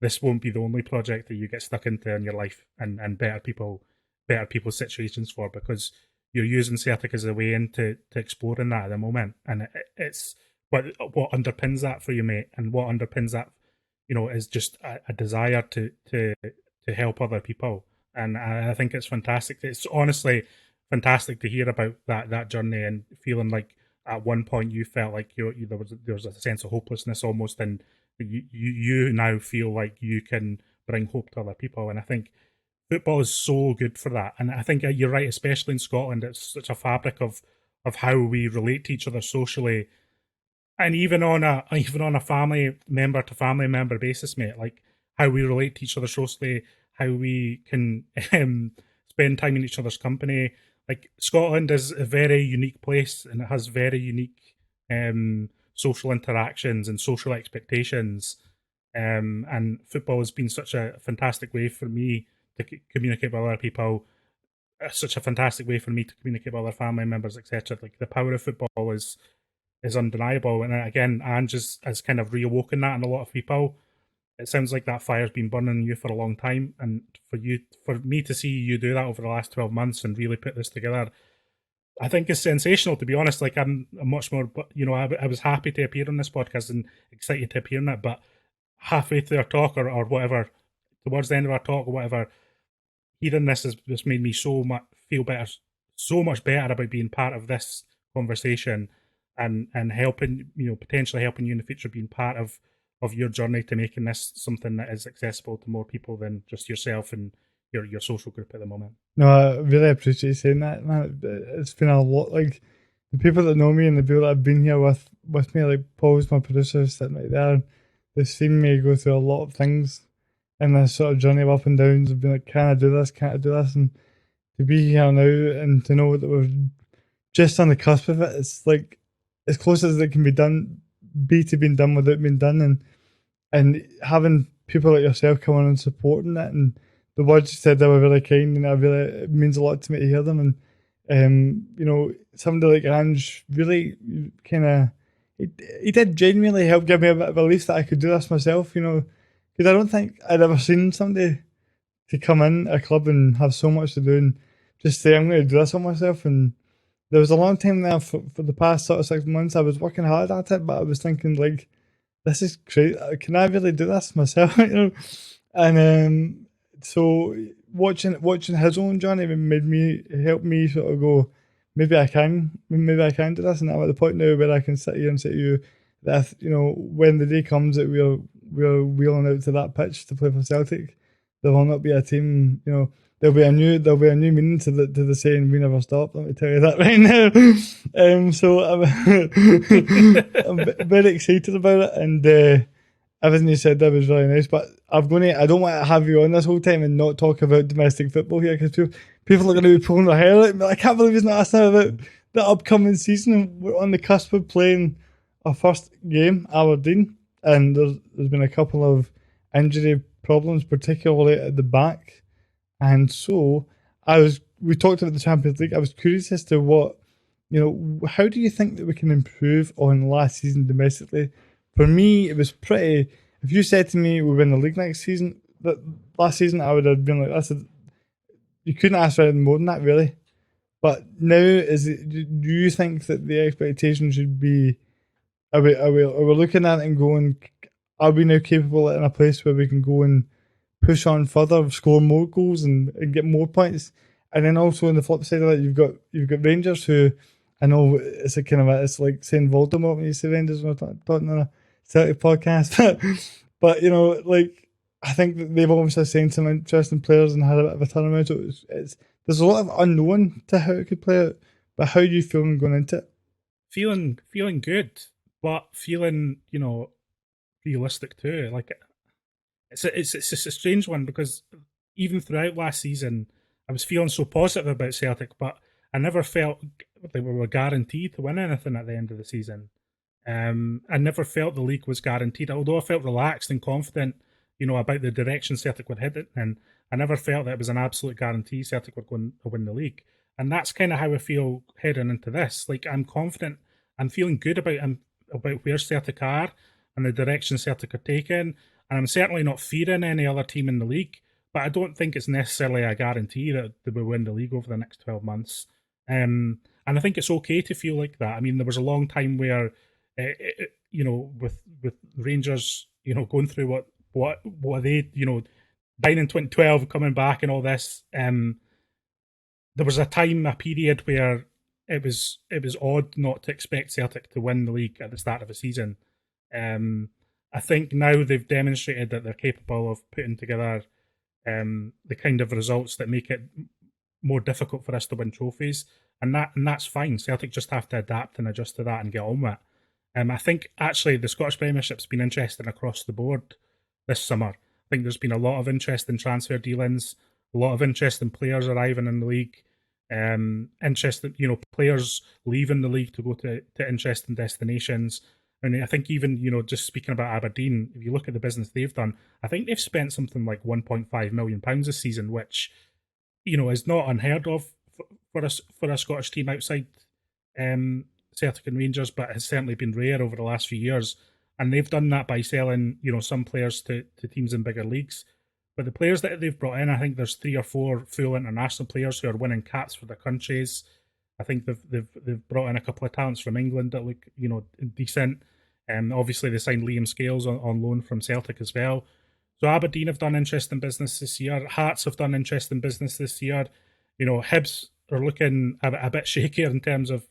this won't be the only project that you get stuck into in your life and better people's situations for, because you're using Celtic as a way into exploring that at the moment. And it's what underpins that for you, mate, and what underpins that, is just a desire to help other people. And I think it's fantastic. It's honestly fantastic to hear about that journey, and feeling like at one point you felt like there was a sense of hopelessness almost, and you now feel like you can bring hope to other people. And I think football is so good for that. And I think you're right, especially in Scotland, it's such a fabric of how we relate to each other socially, and even on a family member to family member basis, mate. Like how we relate to each other socially, how we can spend time in each other's company. Like Scotland is a very unique place, and it has very unique social interactions and social expectations. And football has been such a fantastic way for me to communicate with other people. Such a fantastic way for me to communicate with other family members, etc. Like the power of football is undeniable. And again, Ange has kind of reawoken that in a lot of people. It sounds like that fire's been burning in you for a long time, and for me to see you do that over the last 12 months and really put this together, I think is sensational. To be honest, like I'm much more, I was happy to appear on this podcast and excited to appear on it, but halfway through our talk or whatever, towards the end of our talk or whatever, hearing this has just made me feel better, so much better about being part of this conversation and helping, potentially helping you in the future, being part of your journey to making this something that is accessible to more people than just yourself and your social group at the moment. No, I really appreciate you saying that, man. It's been a lot. Like the people that know me and the people that have been here with me, like Paul's my producer sitting right there. They've seen me go through a lot of things in this sort of journey of up and downs. Of being like, can I do this? Can't I do this? And to be here now and to know that we're just on the cusp of it, it's like as close as it can be done, to being done without being done, and having people like yourself coming and supporting it, and the words you said, they were very kind, and it means a lot to me to hear them. And somebody like Ange really kind of he did genuinely help give me a bit of belief that I could do this myself. Because I don't think I'd ever seen somebody to come in a club and have so much to do and just say I'm going to do this on myself. And there was a long time there for the past sort of 6 months. I was working hard at it, but I was thinking like, this is great. Can I really do this myself? And so watching his own journey helped me sort of go, maybe I can do this. And I'm at the point now where I can sit here and say to you that when the day comes that we're wheeling out to that pitch to play for Celtic, there will not be a team. There'll be a new meaning to the saying "we never stop." Let me tell you that right now. So I'm very excited about it, and everything you said there was really nice. But I don't want to have you on this whole time and not talk about domestic football here, because people are going to be pulling their hair out. I can't believe he's not asking about the upcoming season. We're on the cusp of playing our first game, Aberdeen, and there's been a couple of injury problems, particularly at the back. And so we talked about the Champions League. I was curious as to what, how do you think that we can improve on last season domestically? For me, it was pretty, if you said to me we win the league next season, that last season I would have been like, you couldn't ask for anything more than that, really. But now, do you think that the expectation should be, are we looking at it and going, are we now capable in a place where we can go and push on further, score more goals and get more points? And then also on the flip side of that, you've got Rangers, who I know it's it's like saying Voldemort when you say Rangers when we're talking on a Celtic podcast, but I think that they've obviously signed some interesting players and had a bit of a turnaround. So there's a lot of unknown to how it could play out. But how are you feeling going into it? Feeling good, but feeling realistic too. Like it's a strange one, because even throughout last season, I was feeling so positive about Celtic, but I never felt like we were guaranteed to win anything at the end of the season. I never felt the league was guaranteed, although I felt relaxed and confident, about the direction Celtic were headed, and I never felt that it was an absolute guarantee Celtic were going to win the league. And that's kind of how I feel heading into this. Like, I'm confident, I'm feeling good about where Celtic are and the direction Celtic are taking, and I'm certainly not fearing any other team in the league, but I don't think it's necessarily a guarantee that they will win the league over the next 12 months. And I think it's okay to feel like that. I mean, there was a long time where, with Rangers, going through what they, dying in 2012, coming back and all this, there was a period where it was odd not to expect Celtic to win the league at the start of a season. I think now they've demonstrated that they're capable of putting together the kind of results that make it more difficult for us to win trophies, and that's fine. Celtic just have to adapt and adjust to that and get on with it. I think actually the Scottish Premiership's been interesting across the board this summer. I think there's been a lot of interest in transfer dealings, a lot of interest in players arriving in the league, interest in, players leaving the league to go to interesting destinations. And I think even, just speaking about Aberdeen, if you look at the business they've done, I think they've spent something like £1.5 million this season, which, is not unheard of for a Scottish team outside Celtic and Rangers, but has certainly been rare over the last few years. And they've done that by selling, some players to teams in bigger leagues. But the players that they've brought in, I think there's 3 or 4 full international players who are winning caps for their countries. I think they've brought in a couple of talents from England that look, decent. Obviously, they signed Liam Scales on loan from Celtic as well. So Aberdeen have done interesting business this year. Hearts have done interesting business this year. Hibs are looking a bit shakier in terms of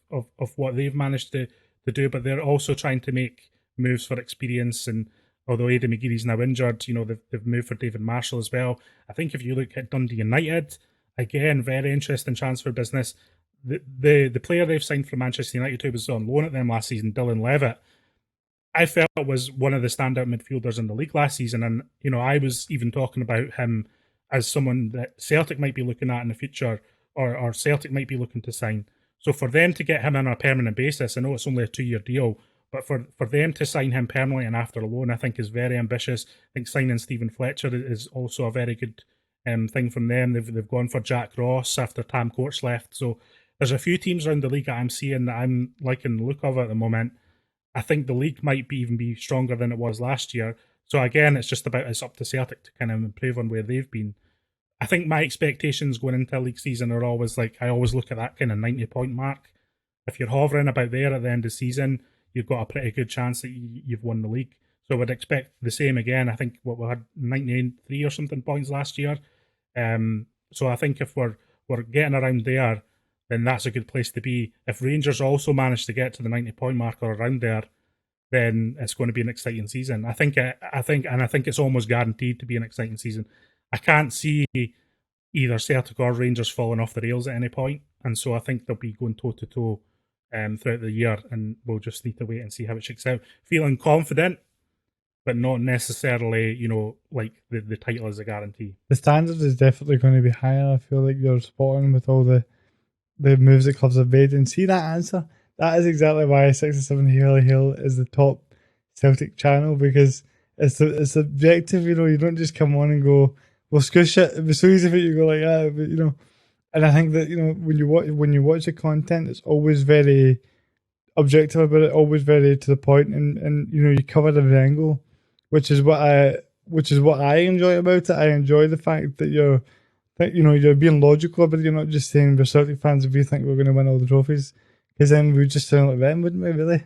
what they've managed to do, but they're also trying to make moves for experience. And although Aidan McGeary's now injured, they've moved for David Marshall as well. I think if you look at Dundee United, again, very interesting transfer business. The player they've signed from Manchester United who was on loan at them last season, Dylan Levitt, I felt was one of the standout midfielders in the league last season. And, I was even talking about him as someone that Celtic might be looking at in the future, or Celtic might be looking to sign. So for them to get him on a permanent basis, I know it's only a 2-year deal, but for them to sign him permanently and after a loan, I think is very ambitious. I think signing Stephen Fletcher is also a very good thing from them. They've gone for Jack Ross after Tam Courts left. So there's a few teams around the league that I'm seeing that I'm liking the look of at the moment. I think the league might even be stronger than it was last year. So again, it's up to Celtic to kind of improve on where they've been. I think my expectations going into a league season are always I always look at that kind of 90-point mark. If you're hovering about there at the end of the season, you've got a pretty good chance that you've won the league. So I would expect the same again. I think we had 93 or something points last year. So I think if we're getting around there, then that's a good place to be. If Rangers also manage to get to the 90-point mark or around there, then it's going to be an exciting season. I think it's almost guaranteed to be an exciting season. I can't see either Celtic or Rangers falling off the rails at any point, and so I think they'll be going toe to toe throughout the year, and we'll just need to wait and see how it shakes out. Feeling confident, but not necessarily, the title is a guarantee. The standard is definitely going to be higher. I feel like you're spot on with all the moves that clubs have made. And see that answer? That is exactly why 67 Hail Hail is the top Celtic channel, because it's objective. You don't just come on and go, well, screw shit. It'd be so easy for you to go like that, but And I think that when you watch the content, it's always very objective about it, always very to the point, and you cover every angle, which is what I enjoy about it. I enjoy the fact that you're being logical about it. You're not just saying we're Celtic fans if we think we're going to win all the trophies, because then we'd just sound like them, wouldn't we? Really?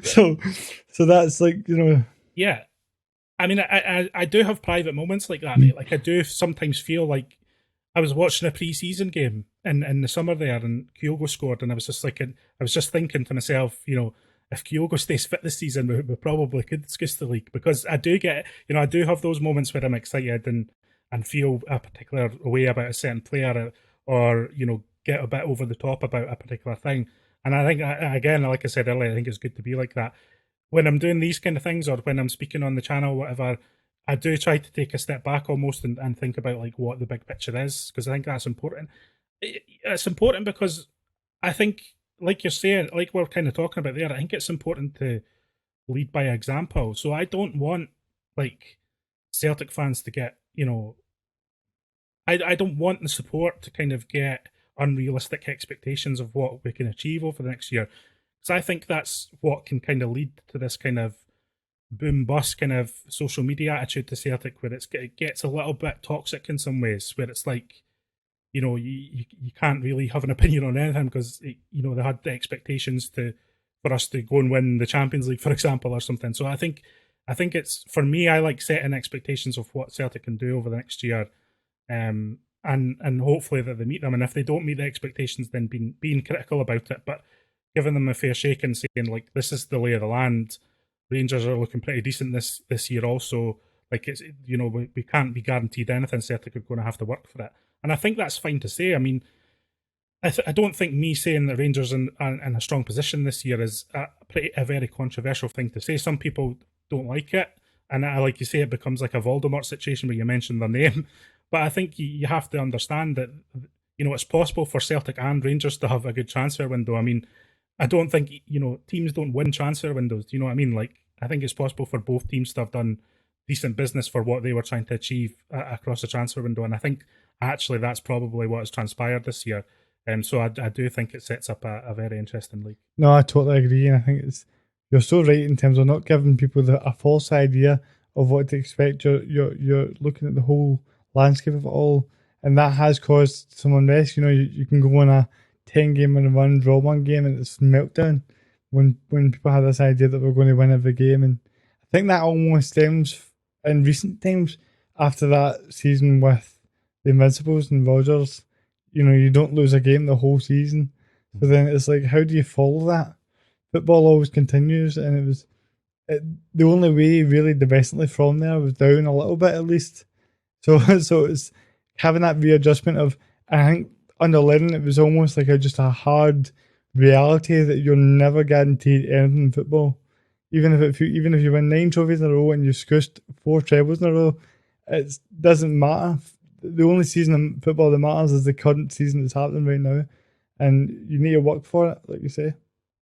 so that's Yeah. I mean, I do have private moments like that, mate. Like, I do sometimes feel like I was watching a pre-season game in the summer there, and Kyogo scored, and I was just thinking to myself, if Kyogo stays fit this season, we probably could discuss the league, because I do get, I do have those moments where I'm excited and feel a particular way about a certain player, or get a bit over the top about a particular thing. And I think, again, like I said earlier, I think it's good to be like that. When I'm doing these kind of things, or when I'm speaking on the channel, whatever, I do try to take a step back almost and think about what the big picture is, because I think that's important. It's important because I think, like you're saying, like we're kind of talking about there, I think it's important to lead by example. So I don't want Celtic fans to get, I don't want the support to kind of get unrealistic expectations of what we can achieve over the next year. So I think that's what can kind of lead to this kind of boom bust kind of social media attitude to Celtic, where it gets a little bit toxic in some ways, where it's you can't really have an opinion on anything because they had the expectations for us to go and win the Champions League, for example, or something. So I think it's, for me, I like setting expectations of what Celtic can do over the next year, and hopefully that they meet them. And if they don't meet the expectations, then being critical about it, but giving them a fair shake and saying this is the lay of the land. Rangers are looking pretty decent this year also. Like it's we can't be guaranteed anything. Celtic are going to have to work for it, and I think that's fine to say. I mean, I don't think me saying that Rangers in a strong position this year is a very controversial thing to say. Some people don't like it, and like you say, it becomes like a Voldemort situation where you mention their name. But I think you have to understand that it's possible for Celtic and Rangers to have a good transfer window. I mean, I don't think teams don't win transfer windows. Do you know what I mean? Like, I think it's possible for both teams to have done decent business for what they were trying to achieve across the transfer window, and I think actually that's probably what has transpired this year. So I do think it sets up a very interesting league. No, I totally agree, and I think you're so right in terms of not giving people a false idea of what to expect. You're looking at the whole landscape of it all, and that has caused some unrest. You can go on a 10-game in a run, draw one game, and it's meltdown when people have this idea that we're going to win every game. And I think that almost stems in recent times after that season with the Invincibles and Rodgers. You don't lose a game the whole season. So then it's like, how do you follow that? Football always continues, and the only way really domestically from there was down a little bit at least. So it's having that readjustment of, I think under Lennon it was almost like just a hard reality that you're never guaranteed anything in football. Even if you win 9 trophies in a row and you scooshed 4 trebles in a row, it doesn't matter. The only season in football that matters is the current season that's happening right now, and you need to work for it, like you say.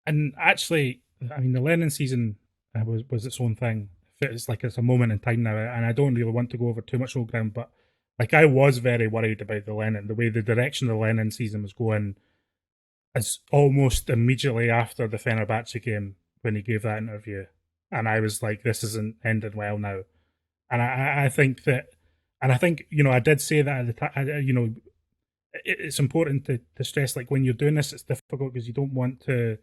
And actually, I mean, the Lennon season was its own thing. It's like it's a moment in time now, and I don't really want to go over too much old ground, but like I was very worried about the way the direction of the Lennon season was going, as almost immediately after the Fenerbahce game when he gave that interview, and I was like, this isn't ending well now, and I think that. And I think, I did say that at the time, it's important to stress, like, when you're doing this, it's difficult because you don't want to,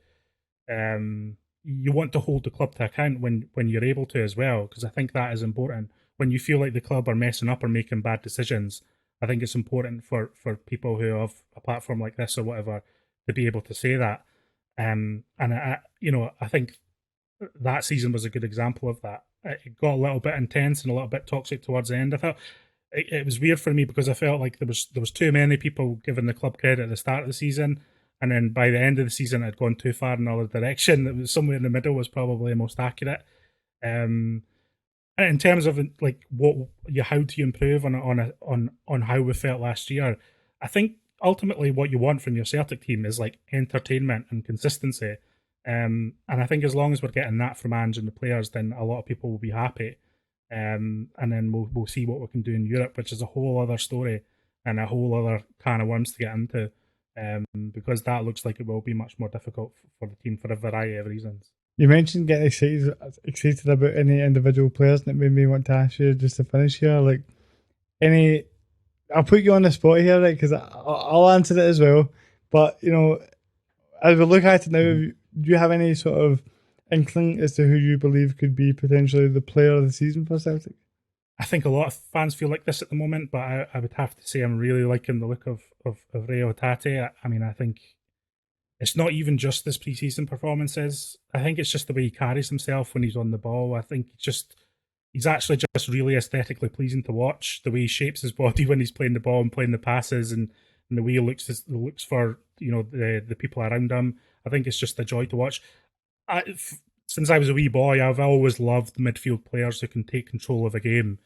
you want to hold the club to account when you're able to as well, because I think that is important. When you feel like the club are messing up or making bad decisions, I think it's important for people who have a platform like this or whatever to be able to say that. And I think that season was a good example of that. It got a little bit intense and a little bit toxic towards the end. I thought it was weird for me because I felt like there was too many people giving the club credit at the start of the season, and then by the end of the season it had gone too far in another direction. It was somewhere in the middle was probably most accurate. And in terms of like how do you improve on how we felt last year, I think ultimately what you want from your Celtic team is like entertainment and consistency. And I think as long as we're getting that from Ange and the players, then a lot of people will be happy. And then we'll see what we can do in Europe, which is a whole other story and a whole other can of worms to get into, because that looks like it will be much more difficult for the team for a variety of reasons. You mentioned getting excited about any individual players, and it made me want to ask you just to finish here, like I'll put you on the spot here, right? Because I'll answer it as well. But as we look at it now, do you have any sort of inkling as to who you believe could be potentially the player of the season for Celtic? I think a lot of fans feel like this at the moment, but I would have to say I'm really liking the look of Rio Hatate. I mean, I think it's not even just his pre-season performances. I think it's just the way he carries himself when he's on the ball. I think he's actually just really aesthetically pleasing to watch. The way he shapes his body when he's playing the ball and playing the passes, and the way he looks for the people around him. I think it's just a joy to watch. Since I was a wee boy, I've always loved midfield players who can take control of a game,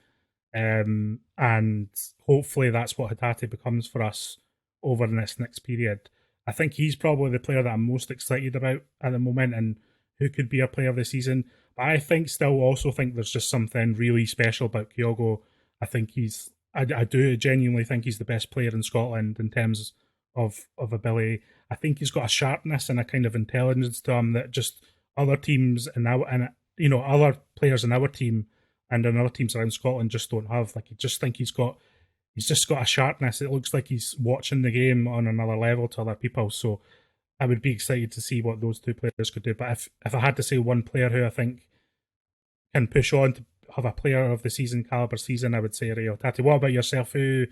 and hopefully that's what Hatate becomes for us over this next period. I think he's probably the player that I'm most excited about at the moment, and who could be our player of the season. But I also think there's just something really special about Kyogo. I do genuinely think he's the best player in Scotland in terms of ability. I think he's got a sharpness and a kind of intelligence to him that just other teams other players in our team and in other teams around Scotland just don't have. Like, he's just got a sharpness. It looks like he's watching the game on another level to other people. So I would be excited to see what those two players could do. But if I had to say one player who I think can push on to have a player of the season caliber season, I would say Rio Hatate. What about yourself? Who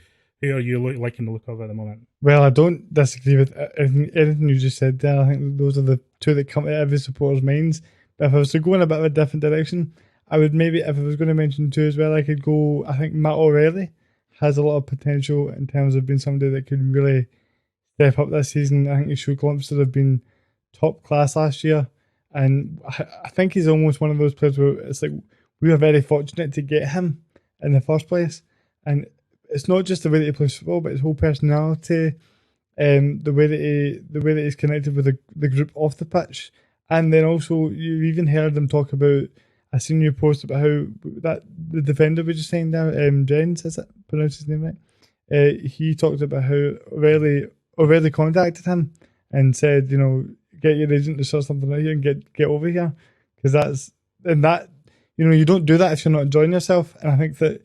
are you liking the look of at the moment? Well, I don't disagree with anything you just said there. I think those are the two that come to every supporter's minds. But if I was to go in a bit of a different direction, I would maybe, if I was going to mention two as well, I could go, I think Matt O'Reilly has a lot of potential in terms of being somebody that could really step up this season. I think he showed glimpses of being top class last year. And I think he's almost one of those players where it's like we were very fortunate to get him in the first place. And it's not just the way that he plays football, but his whole personality, the way that he's connected with the group off the pitch. And then also you even heard them talk about, I seen you post about how that the defender we just signed now, Jens, is it? Pronounce his name right? He talked about how O'Reilly contacted him and said, you know, get your agent to sort something out here and get over here. Because you don't do that if you're not enjoying yourself. And I think that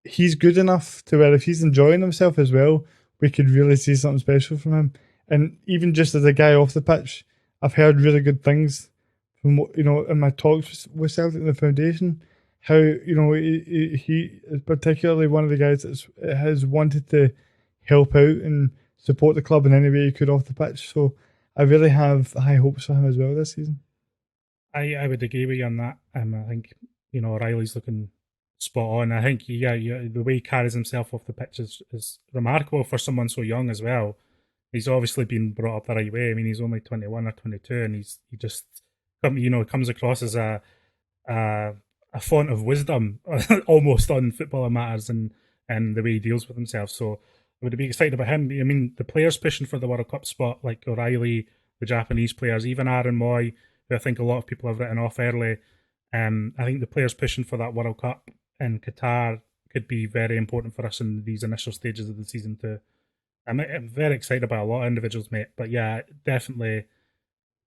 he's good enough to where if he's enjoying himself as well, we could really see something special from him. And even just as a guy off the pitch, I've heard really good things from what, you know, in my talks with Celtic and the foundation, how, you know, he is particularly one of the guys that has wanted to help out and support the club in any way he could off the pitch. So I really have high hopes for him as well this season. I would agree with you on that. I think, you know, O'Reilly's looking spot on. I think, the way he carries himself off the pitch is remarkable for someone so young as well. He's obviously been brought up the right way. I mean, he's only 21 or 22, and he just, you know, comes across as a font of wisdom almost on footballing matters and the way he deals with himself. So I would be excited about him. I mean, the players pushing for the World Cup spot, like O'Reilly, the Japanese players, even Aaron Moy, who I think a lot of people have written off early. I think the players pushing for that World Cup in Qatar could be very important for us in these initial stages of the season too. I'm very excited about a lot of individuals, mate. But yeah, definitely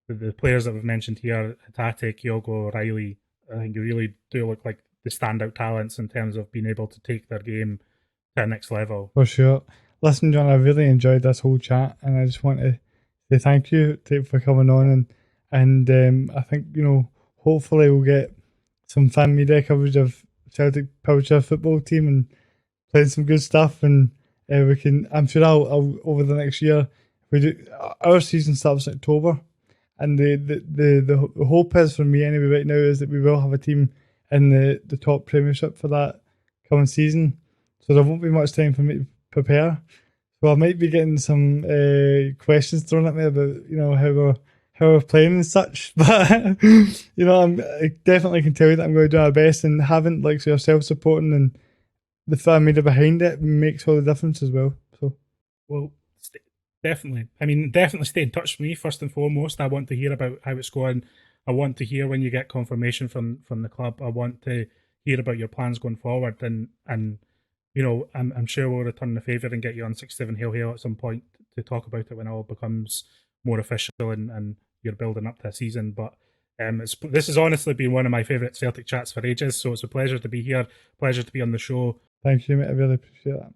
the players that we've mentioned here, Hatate, Kyogo, O'Reilly, I think really do look like the standout talents in terms of being able to take their game to the next level. For sure. Listen, John, I really enjoyed this whole chat, and I just want to say thank you for coming on, and I think, you know, hopefully we'll get some fan media coverage of Celtic Powerchair Football team and playing some good stuff, and we can. I'm sure I'll over the next year. We do. Our season starts in October, and the hope is, for me anyway right now, is that we will have a team in the top Premiership for that coming season. So there won't be much time for me to prepare. So I might be getting some questions thrown at me about, you know, how we're playing and such. But you know, I definitely can tell you that I'm going to do our best, and having like yourself supporting and the fan media behind it makes all the difference as well. So, well, definitely. I mean, definitely stay in touch with me first and foremost. I want to hear about how it's going. I want to hear when you get confirmation from the club. I want to hear about your plans going forward, and you know, I'm sure we'll return the favour and get you on 67 Hail Hail at some point to talk about it when it all becomes more official and you're building up to a season. But this has honestly been one of my favourite Celtic chats for ages, so it's a pleasure to be here, pleasure to be on the show. Thank you, mate. I really appreciate that.